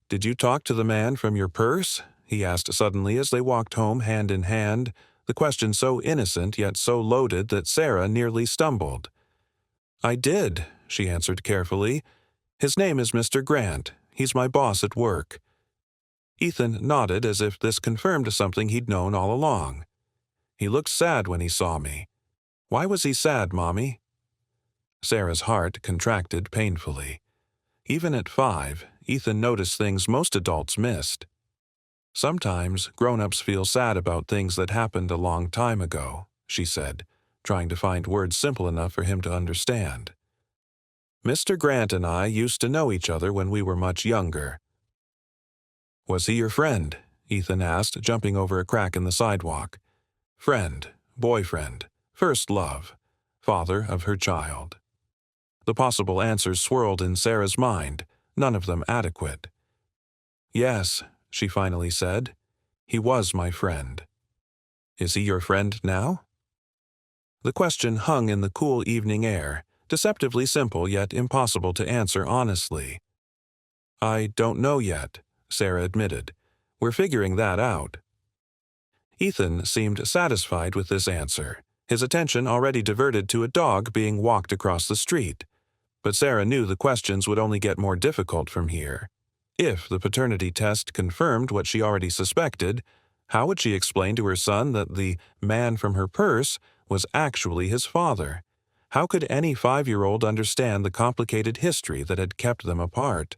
"Did you talk to the man from your purse?" he asked suddenly as they walked home hand in hand, the question so innocent yet so loaded that Sarah nearly stumbled. "I did," she answered carefully. "His name is Mr. Grant. He's my boss at work." Ethan nodded as if this confirmed something he'd known all along. "He looked sad when he saw me." "Why was he sad, Mommy?" Sarah's heart contracted painfully. Even at 5, Ethan noticed things most adults missed. "Sometimes grown-ups feel sad about things that happened a long time ago," she said, trying to find words simple enough for him to understand. "Mr. Grant and I used to know each other when we were much younger." "Was he your friend?" Ethan asked, jumping over a crack in the sidewalk. "Friend, boyfriend, first love, father of her child." The possible answers swirled in Sarah's mind, none of them adequate. "Yes," she finally said, "he was my friend." "Is he your friend now?" The question hung in the cool evening air, deceptively simple yet impossible to answer honestly. "I don't know yet," Sarah admitted. "We're figuring that out." Ethan seemed satisfied with this answer, his attention already diverted to a dog being walked across the street. But Sarah knew the questions would only get more difficult from here. If the paternity test confirmed what she already suspected, how would she explain to her son that the man from her purse was actually his father? How could any 5-year-old understand the complicated history that had kept them apart?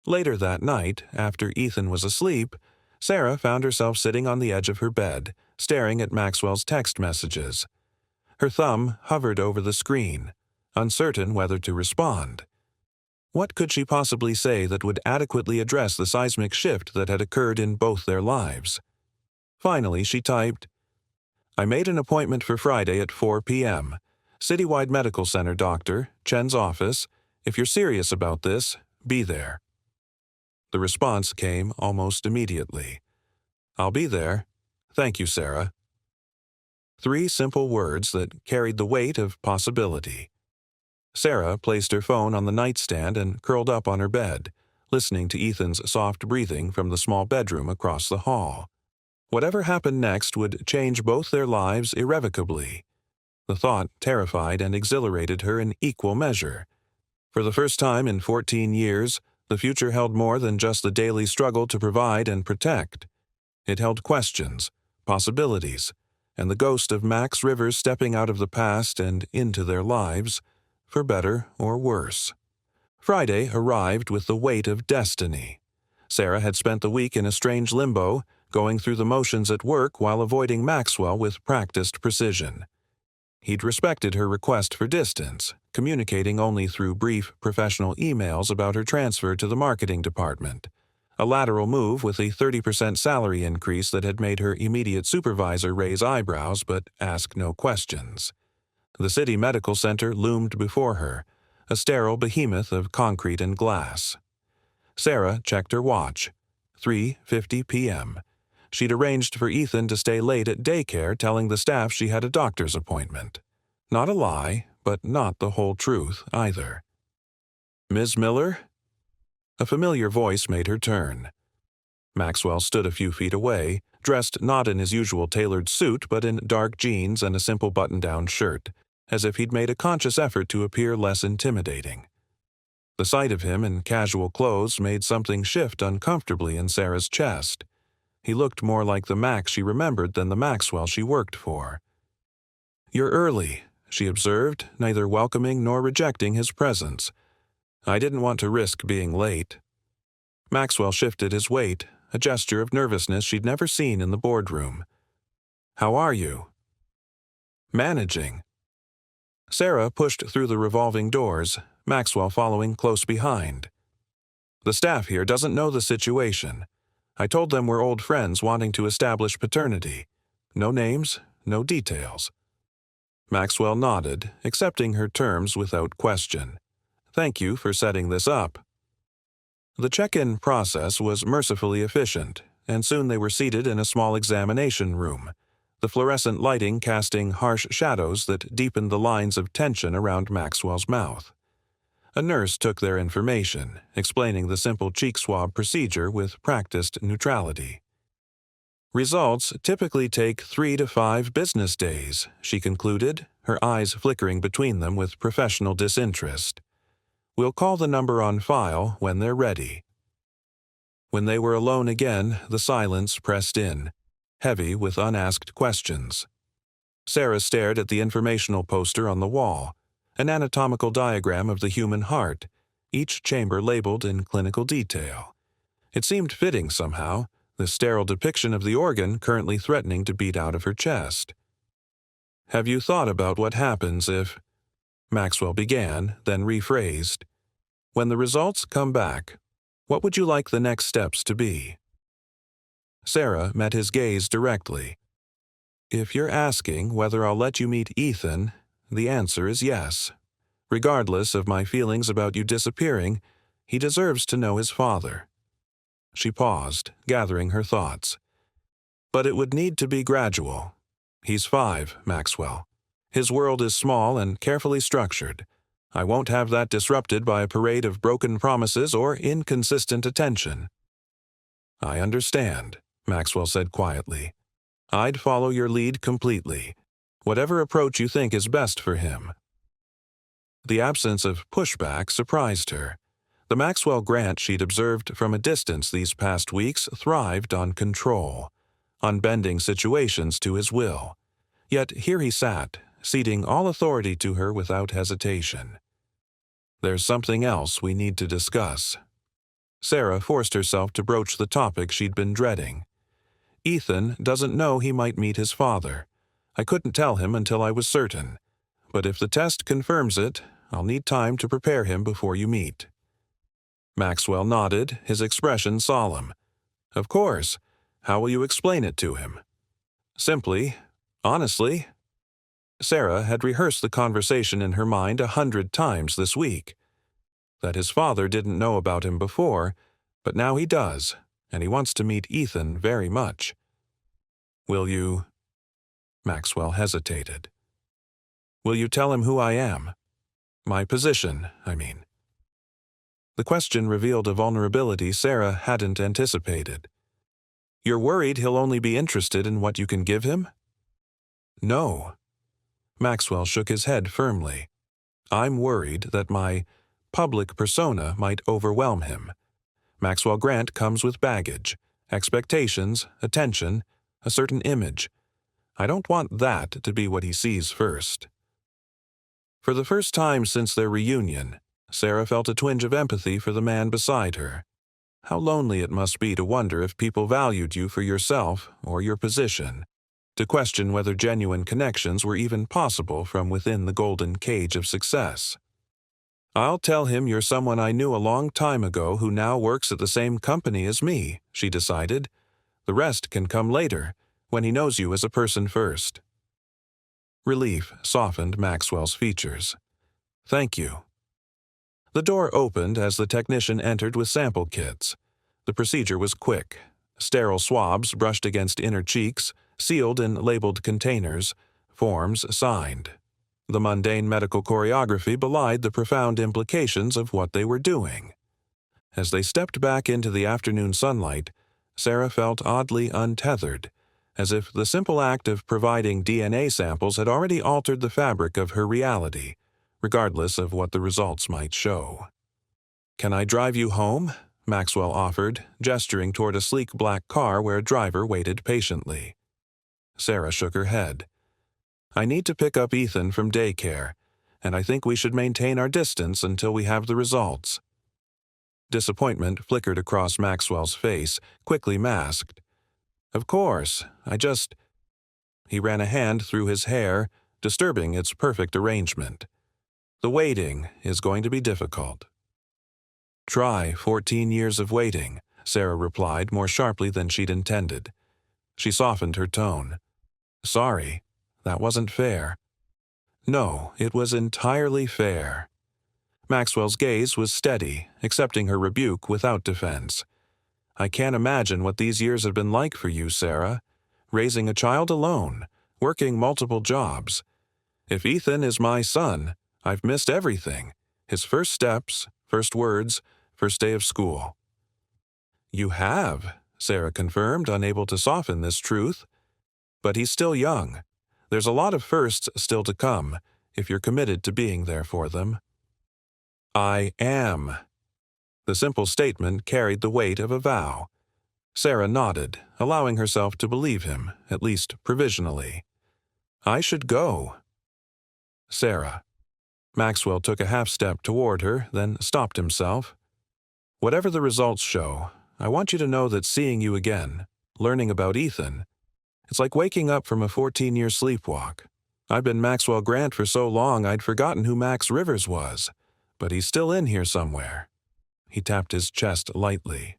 Later that night, after Ethan was asleep, Sarah found herself sitting on the edge of her bed, staring at Maxwell's text messages. Her thumb hovered over the screen, uncertain whether to respond. What could she possibly say that would adequately address the seismic shift that had occurred in both their lives? Finally, she typed, "I made an appointment for Friday at 4 p.m. Citywide Medical Center doctor, Chen's office. If you're serious about this, be there." The response came almost immediately. "I'll be there. Thank you, Sarah." 3 simple words that carried the weight of possibility. Sarah placed her phone on the nightstand and curled up on her bed, listening to Ethan's soft breathing from the small bedroom across the hall. Whatever happened next would change both their lives irrevocably. The thought terrified and exhilarated her in equal measure. For the first time in 14 years, the future held more than just the daily struggle to provide and protect. It held questions, possibilities, and the ghost of Max Rivers stepping out of the past and into their lives, for better or worse. Friday arrived with the weight of destiny. Sarah had spent the week in a strange limbo, going through the motions at work while avoiding Maxwell with practiced precision. He'd respected her request for distance, communicating only through brief professional emails about her transfer to the marketing department, a lateral move with a 30% salary increase that had made her immediate supervisor raise eyebrows but ask no questions. The city medical center loomed before her, a sterile behemoth of concrete and glass. Sarah checked her watch. 3:50 p.m. She'd arranged for Ethan to stay late at daycare, telling the staff she had a doctor's appointment. Not a lie, but not the whole truth either. "Ms. Miller?" A familiar voice made her turn. Maxwell stood a few feet away, dressed not in his usual tailored suit but in dark jeans and a simple button-down shirt, as if he'd made a conscious effort to appear less intimidating. The sight of him in casual clothes made something shift uncomfortably in Sarah's chest. He looked more like the Max she remembered than the Maxwell she worked for. "You're early," she observed, neither welcoming nor rejecting his presence. "I didn't want to risk being late." Maxwell shifted his weight, a gesture of nervousness she'd never seen in the boardroom. "How are you?" "Managing." Sarah pushed through the revolving doors, Maxwell following close behind. "The staff here doesn't know the situation. I told them we're old friends wanting to establish paternity. No names, no details." Maxwell nodded, accepting her terms without question. "Thank you for setting this up." The check-in process was mercifully efficient, and soon they were seated in a small examination room, the fluorescent lighting casting harsh shadows that deepened the lines of tension around Maxwell's mouth. A nurse took their information, explaining the simple cheek swab procedure with practiced neutrality. "Results typically take 3 to 5 business days," she concluded, her eyes flickering between them with professional disinterest. "We'll call the number on file when they're ready." When they were alone again, the silence pressed in, heavy with unasked questions. Sarah stared at the informational poster on the wall, an anatomical diagram of the human heart, each chamber labeled in clinical detail. It seemed fitting somehow, the sterile depiction of the organ currently threatening to beat out of her chest. "Have you thought about what happens if—" Maxwell began, then rephrased. "When the results come back, what would you like the next steps to be?" Sarah met his gaze directly. "If you're asking whether I'll let you meet Ethan, the answer is yes. Regardless of my feelings about you disappearing, he deserves to know his father." She paused, gathering her thoughts. "But it would need to be gradual. He's 5, Maxwell. His world is small and carefully structured. I won't have that disrupted by a parade of broken promises or inconsistent attention." "I understand," Maxwell said quietly. "I'd follow your lead completely, whatever approach you think is best for him." The absence of pushback surprised her. The Maxwell Grant she'd observed from a distance these past weeks thrived on control, on bending situations to his will. Yet here he sat, ceding all authority to her without hesitation. "There's something else we need to discuss." Sarah forced herself to broach the topic she'd been dreading. "Ethan doesn't know he might meet his father. I couldn't tell him until I was certain. But if the test confirms it, I'll need time to prepare him before you meet." Maxwell nodded, his expression solemn. "Of course. How will you explain it to him?" "Simply, honestly." Sarah had rehearsed the conversation in her mind 100 times this week. That his father didn't know about him before, but now he does, and he wants to meet Ethan very much. "Will you—" Maxwell hesitated. "Will you tell him who I am? My position, I mean." The question revealed a vulnerability Sarah hadn't anticipated. "You're worried he'll only be interested in what you can give him?" "No." Maxwell shook his head firmly. "I'm worried that my public persona might overwhelm him. Maxwell Grant comes with baggage, expectations, attention, a certain image. I don't want that to be what he sees first." For the first time since their reunion, Sarah felt a twinge of empathy for the man beside her. How lonely it must be to wonder if people valued you for yourself or your position, to question whether genuine connections were even possible from within the golden cage of success. "I'll tell him you're someone I knew a long time ago who now works at the same company as me," she decided. "The rest can come later, when he knows you as a person first." Relief softened Maxwell's features. "Thank you." The door opened as the technician entered with sample kits. The procedure was quick. Sterile swabs brushed against inner cheeks, sealed in labeled containers, forms signed. The mundane medical choreography belied the profound implications of what they were doing. As they stepped back into the afternoon sunlight, Sarah felt oddly untethered, as if the simple act of providing DNA samples had already altered the fabric of her reality, regardless of what the results might show. "Can I drive you home?" Maxwell offered, gesturing toward a sleek black car where a driver waited patiently. Sarah shook her head. "I need to pick up Ethan from daycare, and I think we should maintain our distance until we have the results." Disappointment flickered across Maxwell's face, quickly masked. "Of course, He ran a hand through his hair, disturbing its perfect arrangement. "The waiting is going to be difficult." "Try 14 years of waiting," Sarah replied more sharply than she'd intended. She softened her tone. "Sorry, that wasn't fair." No, it was entirely fair. Maxwell's gaze was steady, accepting her rebuke without defense. "I can't imagine what these years have been like for you, Sarah. Raising a child alone, working multiple jobs. If Ethan is my son, I've missed everything. His first steps, first words, first day of school." "You have," Sarah confirmed, unable to soften this truth. "But he's still young. There's a lot of firsts still to come, if you're committed to being there for them." "I am." The simple statement carried the weight of a vow. Sarah nodded, allowing herself to believe him, at least provisionally. "I should go." "Sarah." Maxwell took a half-step toward her, then stopped himself. "Whatever the results show, I want you to know that seeing you again, learning about Ethan, it's like waking up from a 14-year sleepwalk. I've been Maxwell Grant for so long I'd forgotten who Max Rivers was, but he's still in here somewhere." He tapped his chest lightly.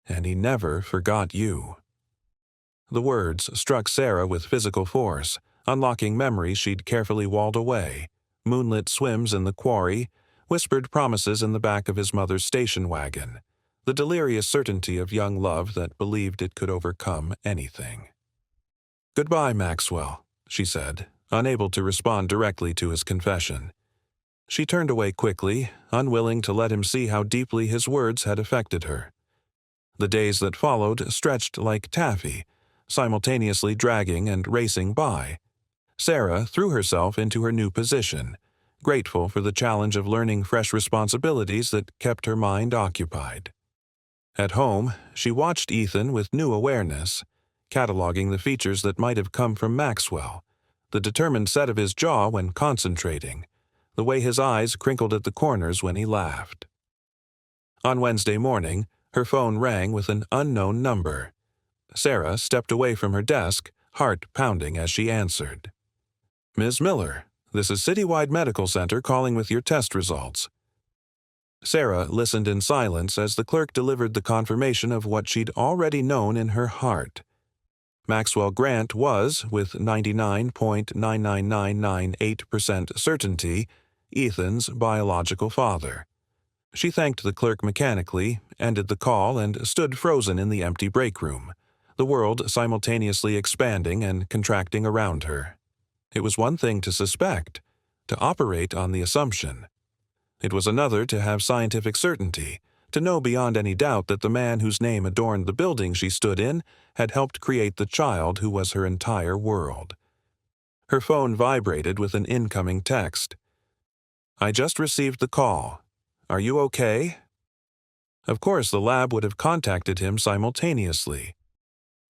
"And he never forgot you." The words struck Sarah with physical force, unlocking memories she'd carefully walled away: moonlit swims in the quarry, whispered promises in the back of his mother's station wagon, the delirious certainty of young love that believed it could overcome anything. "Goodbye, Maxwell," she said, unable to respond directly to his confession. She turned away quickly, unwilling to let him see how deeply his words had affected her. The days that followed stretched like taffy, simultaneously dragging and racing by. Sarah threw herself into her new position, grateful for the challenge of learning fresh responsibilities that kept her mind occupied. At home, she watched Ethan with new awareness, cataloging the features that might have come from Maxwell: the determined set of his jaw when concentrating, the way his eyes crinkled at the corners when he laughed. On Wednesday morning, her phone rang with an unknown number. Sarah stepped away from her desk, heart pounding as she answered. "Ms. Miller, this is Citywide Medical Center calling with your test results." Sarah listened in silence as the clerk delivered the confirmation of what she'd already known in her heart. Maxwell Grant was, with 99.99998% certainty, Ethan's biological father. She thanked the clerk mechanically, ended the call, and stood frozen in the empty break room, the world simultaneously expanding and contracting around her. It was one thing to suspect, to operate on the assumption. It was another to have scientific certainty, to know beyond any doubt that the man whose name adorned the building she stood in had helped create the child who was her entire world. Her phone vibrated with an incoming text. "I just received the call. Are you okay?" Of course, the lab would have contacted him simultaneously.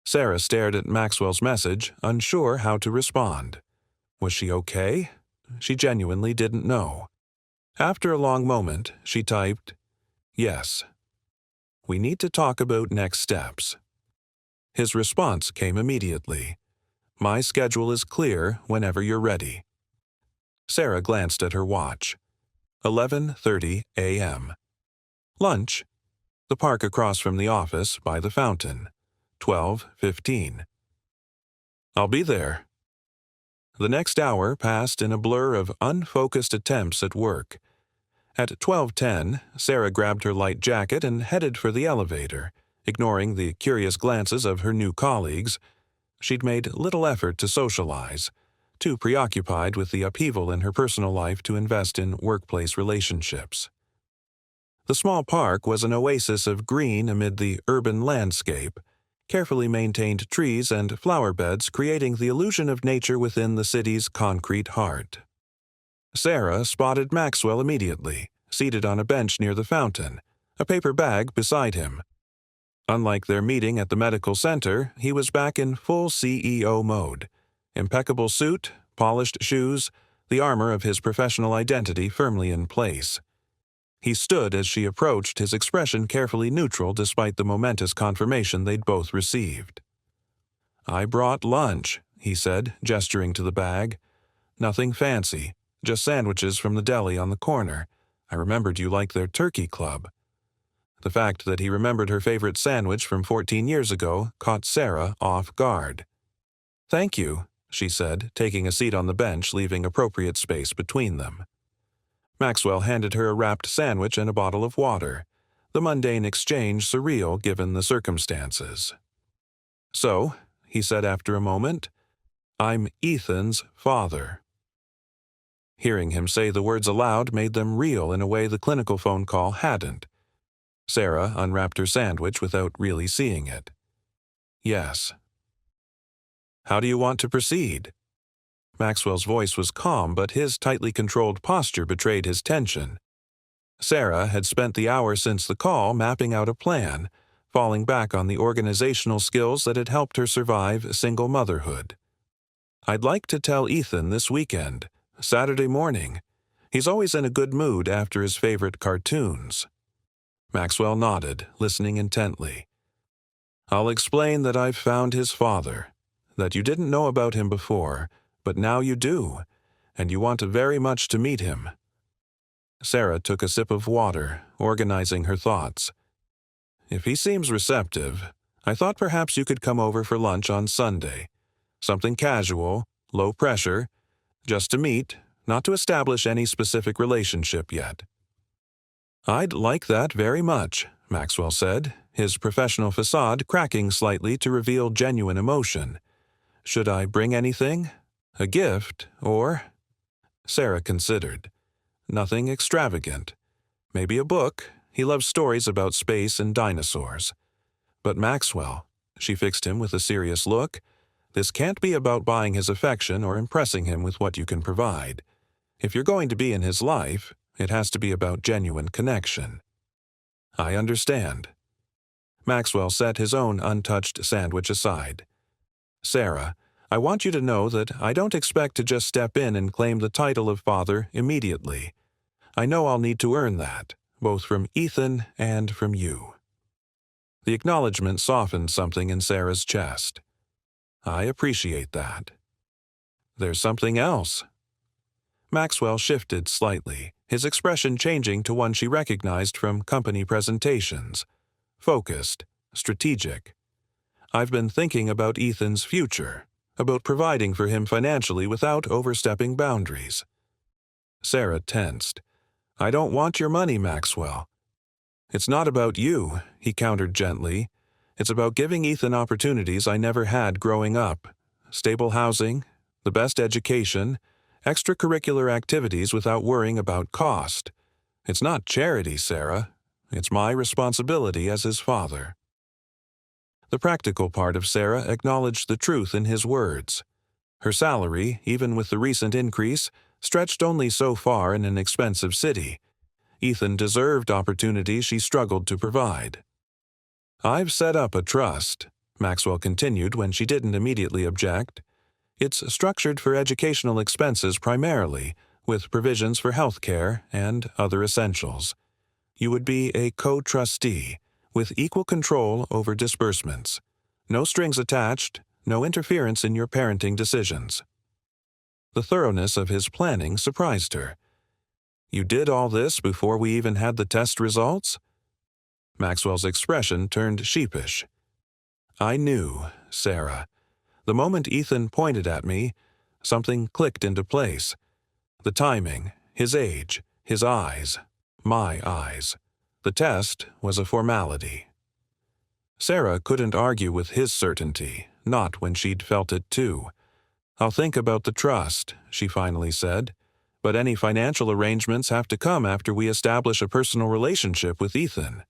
Sarah stared at Maxwell's message, unsure how to respond. Was she okay? She genuinely didn't know. After a long moment, she typed, "Yes. We need to talk about next steps." His response came immediately. "My schedule is clear whenever you're ready." Sarah glanced at her watch. 11:30 a.m. Lunch? The park across from the office by the fountain. 12:15. "I'll be there." The next hour passed in a blur of unfocused attempts at work. At 12:10, Sarah grabbed her light jacket and headed for the elevator, ignoring the curious glances of her new colleagues. She'd made little effort to socialize, too preoccupied with the upheaval in her personal life to invest in workplace relationships. The small park was an oasis of green amid the urban landscape, carefully maintained trees and flower beds creating the illusion of nature within the city's concrete heart. Sarah spotted Maxwell immediately, seated on a bench near the fountain, a paper bag beside him. Unlike their meeting at the medical center, he was back in full CEO mode. Impeccable suit, polished shoes, the armor of his professional identity firmly in place. He stood as she approached, his expression carefully neutral despite the momentous confirmation they'd both received. "I brought lunch," he said, gesturing to the bag. "Nothing fancy, just sandwiches from the deli on the corner. I remembered you liked their turkey club." The fact that he remembered her favorite sandwich from 14 years ago caught Sarah off guard. "Thank you," she said, taking a seat on the bench, leaving appropriate space between them. Maxwell handed her a wrapped sandwich and a bottle of water, the mundane exchange surreal given the circumstances. "So," he said after a moment, "I'm Ethan's father." Hearing him say the words aloud made them real in a way the clinical phone call hadn't. Sarah unwrapped her sandwich without really seeing it. "Yes." "How do you want to proceed?" Maxwell's voice was calm, but his tightly controlled posture betrayed his tension. Sarah had spent the hour since the call mapping out a plan, falling back on the organizational skills that had helped her survive single motherhood. "I'd like to tell Ethan this weekend, Saturday morning. He's always in a good mood after his favorite cartoons." Maxwell nodded, listening intently. "I'll explain that I've found his father, that you didn't know about him before, but now you do, and you want very much to meet him." Sarah took a sip of water, organizing her thoughts. "If he seems receptive, I thought perhaps you could come over for lunch on Sunday. Something casual, low pressure, just to meet, not to establish any specific relationship yet." "I'd like that very much," Maxwell said, his professional facade cracking slightly to reveal genuine emotion. "Should I bring anything? A gift, or—" Sarah considered. "Nothing extravagant. Maybe a book. He loves stories about space and dinosaurs." "But Maxwell," she fixed him with a serious look, "this can't be about buying his affection or impressing him with what you can provide. If you're going to be in his life, it has to be about genuine connection." "I understand." Maxwell set his own untouched sandwich aside. "Sarah, I want you to know that I don't expect to just step in and claim the title of father immediately. I know I'll need to earn that, both from Ethan and from you." The acknowledgement softened something in Sarah's chest. "I appreciate that." "There's something else." Maxwell shifted slightly, his expression changing to one she recognized from company presentations. Focused, strategic. "I've been thinking about Ethan's future, about providing for him financially without overstepping boundaries." Sarah tensed. "I don't want your money, Maxwell." "It's not about you," he countered gently. "It's about giving Ethan opportunities I never had growing up. Stable housing, the best education, extracurricular activities without worrying about cost. It's not charity, Sarah. It's my responsibility as his father." The practical part of Sarah acknowledged the truth in his words. Her salary, even with the recent increase, stretched only so far in an expensive city. Ethan deserved opportunities she struggled to provide. "I've set up a trust," Maxwell continued when she didn't immediately object. "It's structured for educational expenses primarily, with provisions for health care and other essentials. You would be a co-trustee, with equal control over disbursements. No strings attached, no interference in your parenting decisions." The thoroughness of his planning surprised her. "You did all this before we even had the test results?" Maxwell's expression turned sheepish. "I knew, Sarah. The moment Ethan pointed at me, something clicked into place. The timing, his age, his eyes, my eyes. The test was a formality." Sarah couldn't argue with his certainty, not when she'd felt it too. "I'll think about the trust," she finally said, "but any financial arrangements have to come after we establish a personal relationship with Ethan.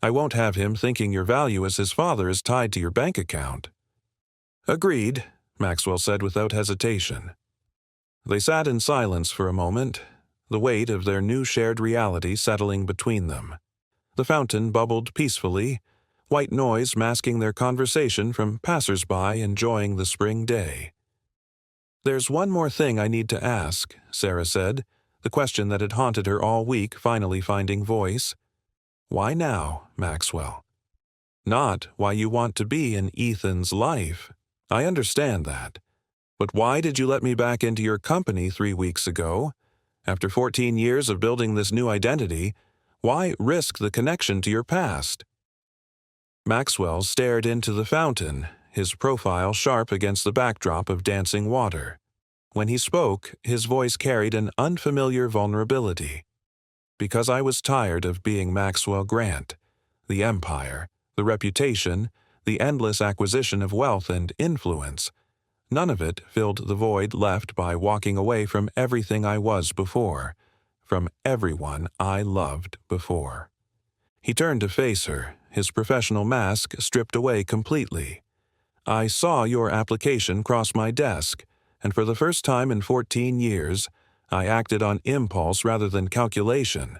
I won't have him thinking your value as his father is tied to your bank account." "Agreed," Maxwell said without hesitation. They sat in silence for a moment, the weight of their new shared reality settling between them. The fountain bubbled peacefully, white noise masking their conversation from passers-by enjoying the spring day. "There's one more thing I need to ask," Sarah said, the question that had haunted her all week finally finding voice. "Why now, Maxwell? Not why you want to be in Ethan's life. I understand that. But why did you let me back into your company 3 weeks ago? After 14 years of building this new identity, why risk the connection to your past?" Maxwell stared into the fountain, his profile sharp against the backdrop of dancing water. When he spoke, his voice carried an unfamiliar vulnerability. "Because I was tired of being Maxwell Grant. The empire, the reputation, the endless acquisition of wealth and influence. None of it filled the void left by walking away from everything I was before, from everyone I loved before." He turned to face her, his professional mask stripped away completely. "I saw your application cross my desk, and for the first time in 14 years, I acted on impulse rather than calculation.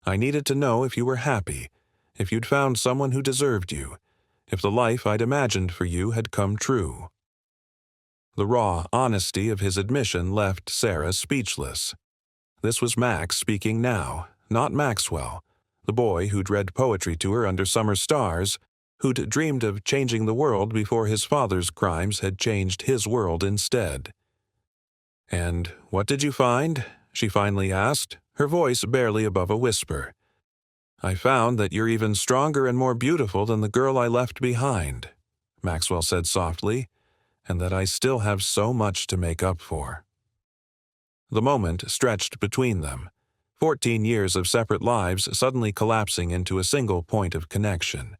I needed to know if you were happy, if you'd found someone who deserved you, if the life I'd imagined for you had come true." The raw honesty of his admission left Sarah speechless. This was Max speaking now, not Maxwell, the boy who'd read poetry to her under summer stars, who'd dreamed of changing the world before his father's crimes had changed his world instead. "And what did you find?" she finally asked, her voice barely above a whisper. "I found that you're even stronger and more beautiful than the girl I left behind," Maxwell said softly, "and that I still have so much to make up for." The moment stretched between them, 14 years of separate lives suddenly collapsing into a single point of connection.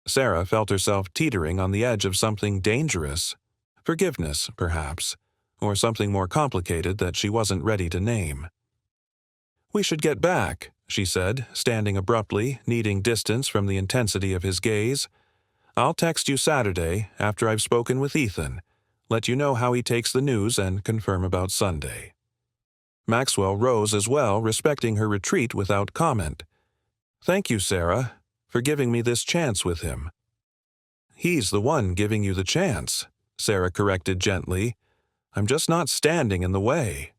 Sarah felt herself teetering on the edge of something dangerous. Forgiveness, perhaps, or something more complicated that she wasn't ready to name. "We should get back," she said, standing abruptly, needing distance from the intensity of his gaze. "I'll text you Saturday, after I've spoken with Ethan, let you know how he takes the news and confirm about Sunday." Maxwell rose as well, respecting her retreat without comment. "Thank you, Sarah, for giving me this chance with him." "He's the one giving you the chance," Sarah corrected gently. "I'm just not standing in the way."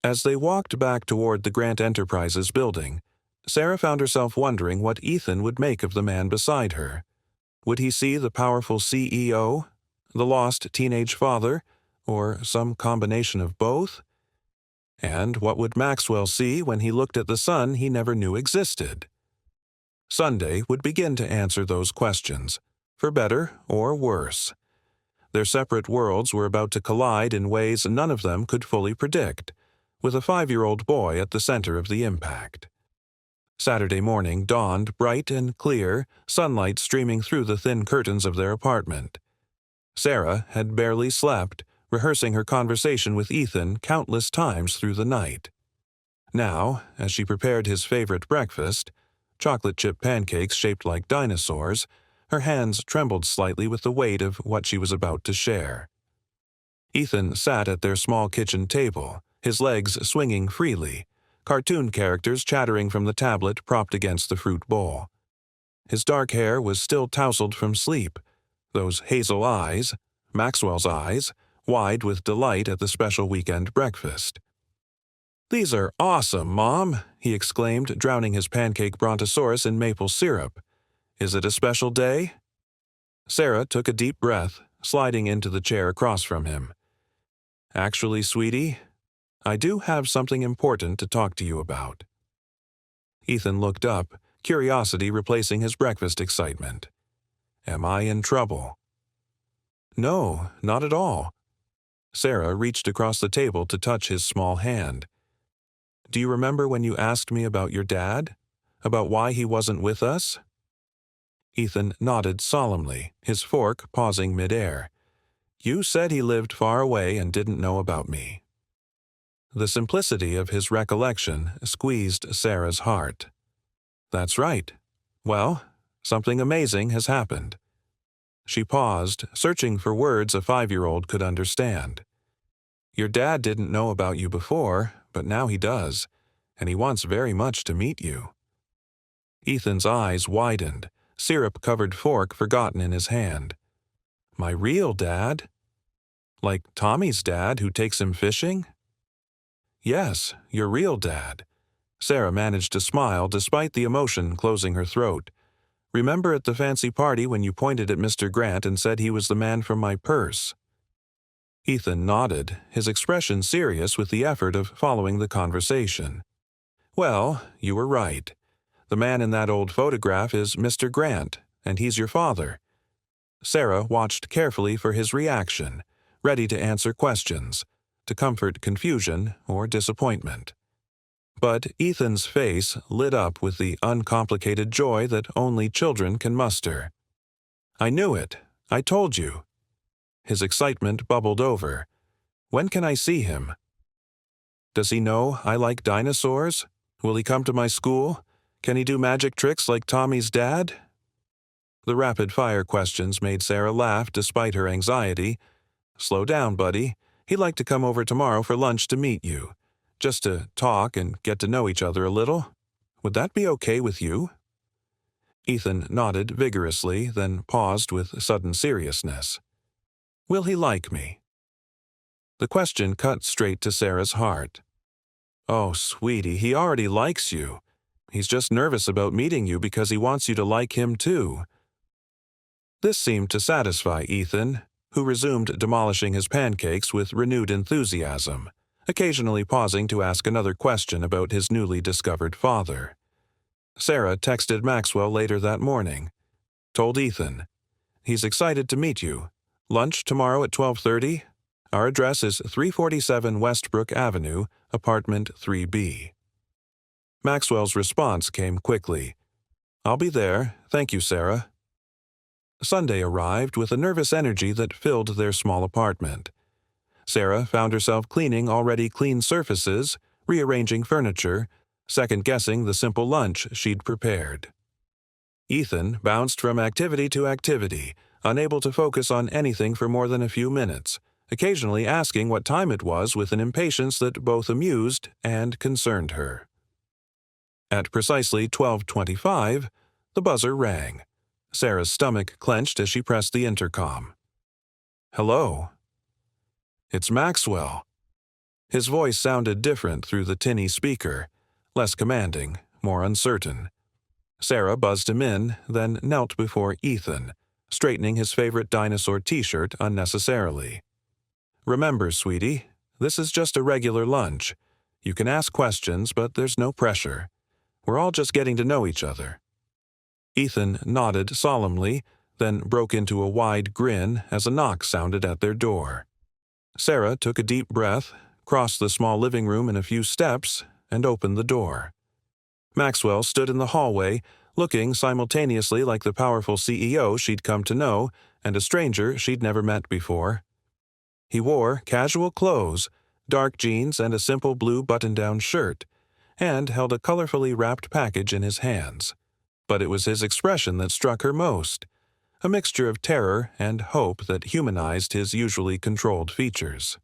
As they walked back toward the Grant Enterprises building, Sarah found herself wondering what Ethan would make of the man beside her. Would he see the powerful CEO, the lost teenage father, or some combination of both? And what would Maxwell see when he looked at the son he never knew existed? Sunday would begin to answer those questions, for better or worse. Their separate worlds were about to collide in ways none of them could fully predict, with a 5-year-old boy at the center of the impact. Saturday morning dawned bright and clear, sunlight streaming through the thin curtains of their apartment. Sarah had barely slept, rehearsing her conversation with Ethan countless times through the night. Now, as she prepared his favorite breakfast, chocolate chip pancakes shaped like dinosaurs, her hands trembled slightly with the weight of what she was about to share. Ethan sat at their small kitchen table, his legs swinging freely, cartoon characters chattering from the tablet propped against the fruit bowl. His dark hair was still tousled from sleep, those hazel eyes, Maxwell's eyes, wide with delight at the special weekend breakfast. "These are awesome, Mom," he exclaimed, drowning his pancake brontosaurus in maple syrup. "Is it a special day?" Sarah took a deep breath, sliding into the chair across from him. "Actually, sweetie, I do have something important to talk to you about." Ethan looked up, curiosity replacing his breakfast excitement. "Am I in trouble?" "No, not at all." Sarah reached across the table to touch his small hand. "Do you remember when you asked me about your dad? About why he wasn't with us?" Ethan nodded solemnly, his fork pausing midair. "You said he lived far away and didn't know about me." The simplicity of his recollection squeezed Sarah's heart. "That's right. Well, something amazing has happened. She paused, searching for words a 5-year-old could understand. Your dad didn't know about you before, but now he does, and he wants very much to meet you. Ethan's eyes widened, syrup-covered fork forgotten in his hand. My real dad? Like Tommy's dad who takes him fishing? Yes, your real dad. Sarah managed to smile despite the emotion closing her throat. Remember at the fancy party when you pointed at Mr. Grant and said he was the man from my purse? Ethan nodded, his expression serious with the effort of following the conversation. Well, you were right. The man in that old photograph is Mr. Grant, and he's your father. Sarah watched carefully for his reaction, ready to answer questions, to comfort confusion or disappointment. But Ethan's face lit up with the uncomplicated joy that only children can muster. I knew it. I told you. His excitement bubbled over. When can I see him? Does he know I like dinosaurs? Will he come to my school? Can he do magic tricks like Tommy's dad? The rapid-fire questions made Sarah laugh despite her anxiety. Slow down, buddy. He'd like to come over tomorrow for lunch to meet you, just to talk and get to know each other a little. Would that be okay with you? Ethan nodded vigorously, then paused with sudden seriousness. Will he like me? The question cut straight to Sarah's heart. Oh, sweetie, he already likes you. He's just nervous about meeting you because he wants you to like him too. This seemed to satisfy Ethan, who resumed demolishing his pancakes with renewed enthusiasm, occasionally pausing to ask another question about his newly discovered father. Sarah texted Maxwell later that morning. Told Ethan, he's excited to meet you. Lunch tomorrow at 12:30. Our address is 347 Westbrook Avenue, apartment 3B. Maxwell's response came quickly. I'll be there. Thank you, Sarah. Sunday arrived with a nervous energy that filled their small apartment. Sarah found herself cleaning already clean surfaces, rearranging furniture, second-guessing the simple lunch she'd prepared. Ethan bounced from activity to activity, unable to focus on anything for more than a few minutes, occasionally asking what time it was with an impatience that both amused and concerned her. At precisely 12:25, the buzzer rang. Sarah's stomach clenched as she pressed the intercom. Hello. It's Maxwell. His voice sounded different through the tinny speaker, less commanding, more uncertain. Sarah buzzed him in, then knelt before Ethan, straightening his favorite dinosaur t-shirt unnecessarily. Remember, sweetie, this is just a regular lunch. You can ask questions, but there's no pressure. We're all just getting to know each other. Ethan nodded solemnly, then broke into a wide grin as a knock sounded at their door. Sarah took a deep breath, crossed the small living room in a few steps, and opened the door. Maxwell stood in the hallway, looking simultaneously like the powerful CEO she'd come to know and a stranger she'd never met before. He wore casual clothes, dark jeans and a simple blue button-down shirt, and held a colorfully wrapped package in his hands. But it was his expression that struck her most, a mixture of terror and hope that humanized his usually controlled features.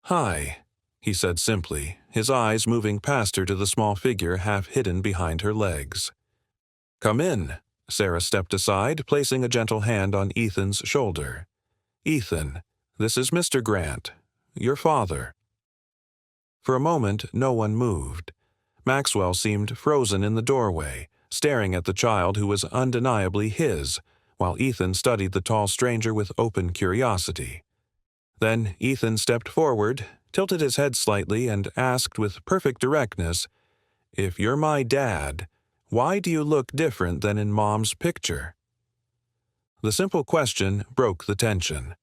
Hi, he said simply, his eyes moving past her to the small figure half hidden behind her legs. Come in, Sarah stepped aside, placing a gentle hand on Ethan's shoulder. Ethan, this is Mr. Grant, your father. For a moment, no one moved. Maxwell seemed frozen in the doorway, staring at the child who was undeniably his, while Ethan studied the tall stranger with open curiosity. Then Ethan stepped forward, tilted his head slightly, and asked with perfect directness, If you're my dad, why do you look different than in Mom's picture? The simple question broke the tension.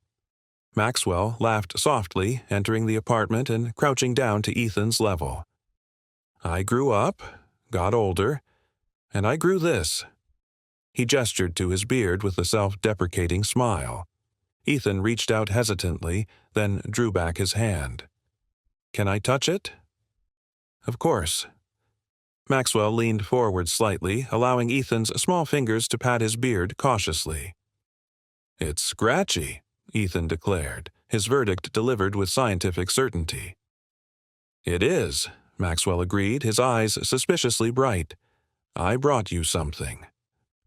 Maxwell laughed softly, entering the apartment and crouching down to Ethan's level. I grew up, got older, and I grew this. He gestured to his beard with a self-deprecating smile. Ethan reached out hesitantly, then drew back his hand. Can I touch it? Of course. Maxwell leaned forward slightly, allowing Ethan's small fingers to pat his beard cautiously. "It's scratchy," Ethan declared, his verdict delivered with scientific certainty. "It is," Maxwell agreed, his eyes suspiciously bright. "I brought you something."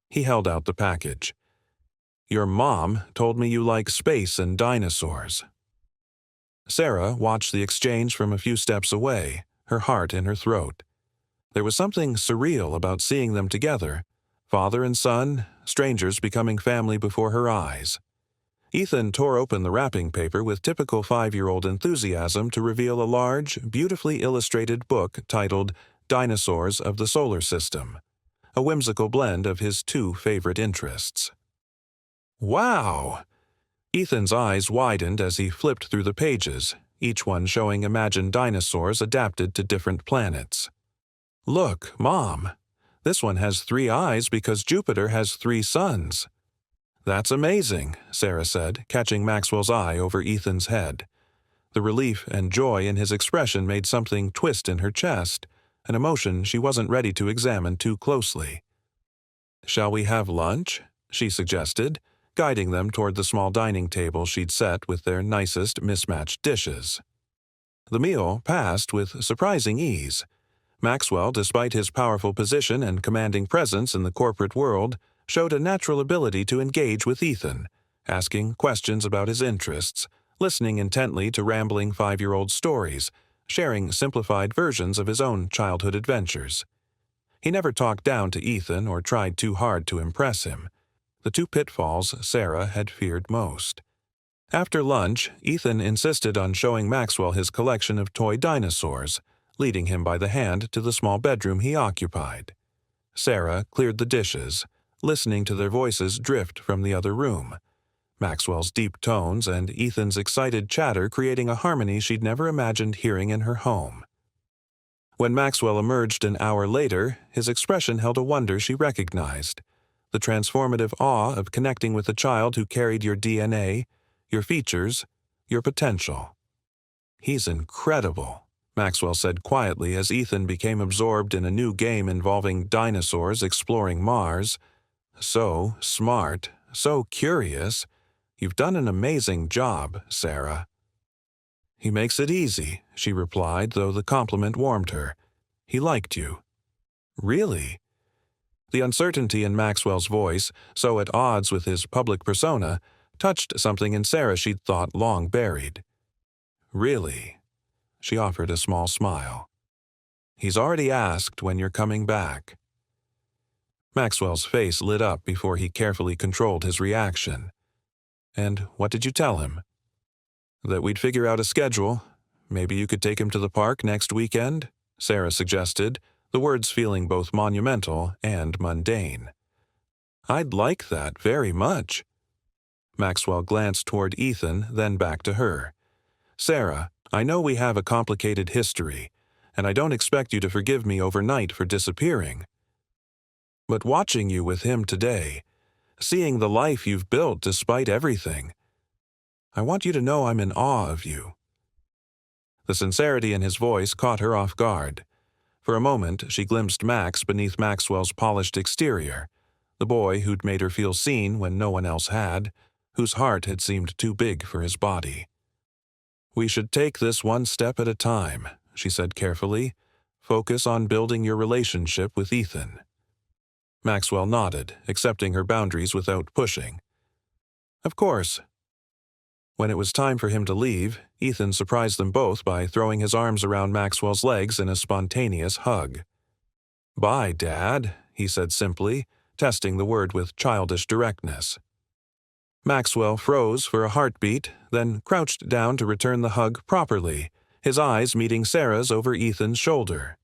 He held out the package. "Your mom told me you like space and dinosaurs." Sarah watched the exchange from a few steps away, her heart in her throat. There was something surreal about seeing them together, father and son, strangers becoming family before her eyes. Ethan tore open the wrapping paper with typical 5-year-old enthusiasm to reveal a large, beautifully illustrated book titled Dinosaurs of the Solar System, a whimsical blend of his two favorite interests. "Wow!" Ethan's eyes widened as he flipped through the pages, each one showing imagined dinosaurs adapted to different planets. "Look, Mom, this one has 3 eyes because Jupiter has 3 suns." "That's amazing," Sarah said, catching Maxwell's eye over Ethan's head. The relief and joy in his expression made something twist in her chest, an emotion she wasn't ready to examine too closely. "Shall we have lunch?" she suggested, guiding them toward the small dining table she'd set with their nicest mismatched dishes. The meal passed with surprising ease. Maxwell, despite his powerful position and commanding presence in the corporate world, showed a natural ability to engage with Ethan, asking questions about his interests, listening intently to rambling 5-year-old stories, sharing simplified versions of his own childhood adventures. He never talked down to Ethan or tried too hard to impress him, the 2 pitfalls Sarah had feared most. After lunch, Ethan insisted on showing Maxwell his collection of toy dinosaurs, leading him by the hand to the small bedroom he occupied. Sarah cleared the dishes, listening to their voices drift from the other room, Maxwell's deep tones and Ethan's excited chatter creating a harmony she'd never imagined hearing in her home. When Maxwell emerged an hour later, his expression held a wonder she recognized, the transformative awe of connecting with a child who carried your DNA, your features, your potential. "He's incredible," Maxwell said quietly as Ethan became absorbed in a new game involving dinosaurs exploring Mars. "So smart, so curious. You've done an amazing job, Sarah." "He makes it easy," she replied, though the compliment warmed her. "He liked you." "Really?" The uncertainty in Maxwell's voice, so at odds with his public persona, touched something in Sarah she'd thought long buried. "Really?" She offered a small smile. "He's already asked when you're coming back." Maxwell's face lit up before he carefully controlled his reaction. "And what did you tell him?" "That we'd figure out a schedule. Maybe you could take him to the park next weekend?" Sarah suggested, the words feeling both monumental and mundane. "I'd like that very much." Maxwell glanced toward Ethan, then back to her. "Sarah, I know we have a complicated history, and I don't expect you to forgive me overnight for disappearing. But watching you with him today, seeing the life you've built despite everything, I want you to know I'm in awe of you." The sincerity in his voice caught her off guard. For a moment, she glimpsed Max beneath Maxwell's polished exterior, the boy who'd made her feel seen when no one else had, whose heart had seemed too big for his body. "We should take this one step at a time," she said carefully. "Focus on building your relationship with Ethan." Maxwell nodded, accepting her boundaries without pushing. "Of course." When it was time for him to leave, Ethan surprised them both by throwing his arms around Maxwell's legs in a spontaneous hug. "Bye, Dad," he said simply, testing the word with childish directness. Maxwell froze for a heartbeat, then crouched down to return the hug properly, his eyes meeting Sarah's over Ethan's shoulder.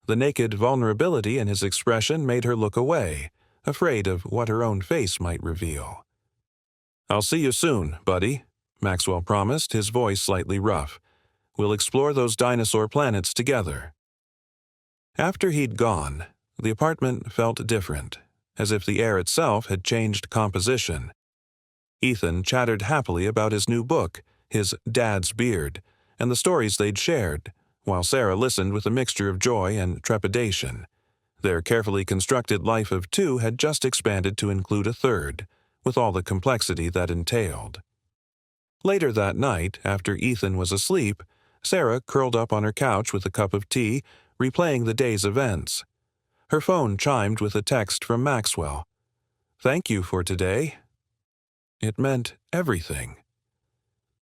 The naked vulnerability in his expression made her look away, afraid of what her own face might reveal. "I'll see you soon, buddy," Maxwell promised, his voice slightly rough. "We'll explore those dinosaur planets together." After he'd gone, the apartment felt different, as if the air itself had changed composition. Ethan chattered happily about his new book, his dad's beard, and the stories they'd shared, while Sarah listened with a mixture of joy and trepidation. Their carefully constructed life of two had just expanded to include a third, with all the complexity that entailed. Later that night, after Ethan was asleep, Sarah curled up on her couch with a cup of tea, replaying the day's events. Her phone chimed with a text from Maxwell. "Thank you for today." It meant everything.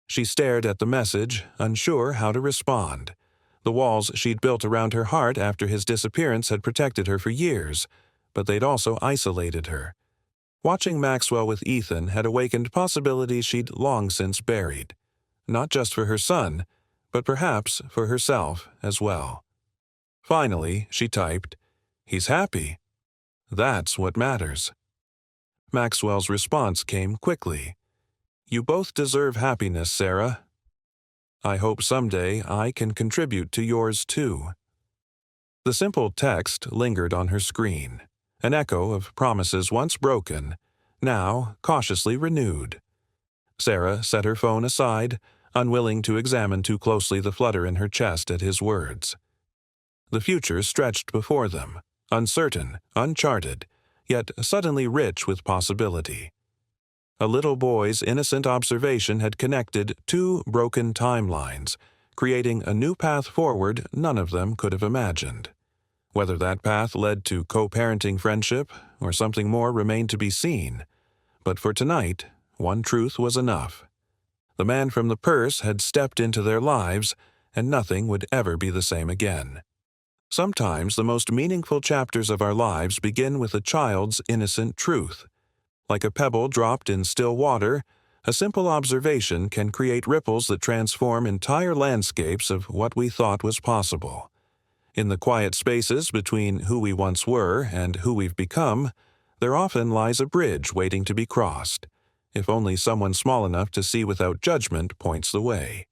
She stared at the message, unsure how to respond. The walls she'd built around her heart after his disappearance had protected her for years, but they'd also isolated her. Watching Maxwell with Ethan had awakened possibilities she'd long since buried, not just for her son, but perhaps for herself as well. Finally, she typed, "He's happy. That's what matters." Maxwell's response came quickly. "You both deserve happiness, Sarah. I hope someday I can contribute to yours too." The simple text lingered on her screen, an echo of promises once broken, now cautiously renewed. Sarah set her phone aside, unwilling to examine too closely the flutter in her chest at his words. The future stretched before them, uncertain, uncharted, yet suddenly rich with possibility. A little boy's innocent observation had connected two broken timelines, creating a new path forward none of them could have imagined. Whether that path led to co-parenting friendship or something more remained to be seen. But for tonight, one truth was enough. The man from the purse had stepped into their lives, and nothing would ever be the same again. Sometimes the most meaningful chapters of our lives begin with a child's innocent truth. Like a pebble dropped in still water, a simple observation can create ripples that transform entire landscapes of what we thought was possible. In the quiet spaces between who we once were and who we've become, there often lies a bridge waiting to be crossed, if only someone small enough to see without judgment points the way.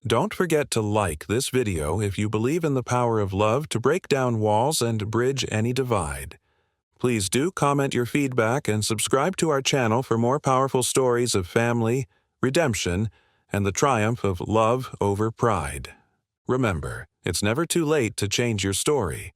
Don't forget to like this video if you believe in the power of love to break down walls and bridge any divide. Please do comment your feedback and subscribe to our channel for more powerful stories of family, redemption, and the triumph of love over pride. Remember, it's never too late to change your story.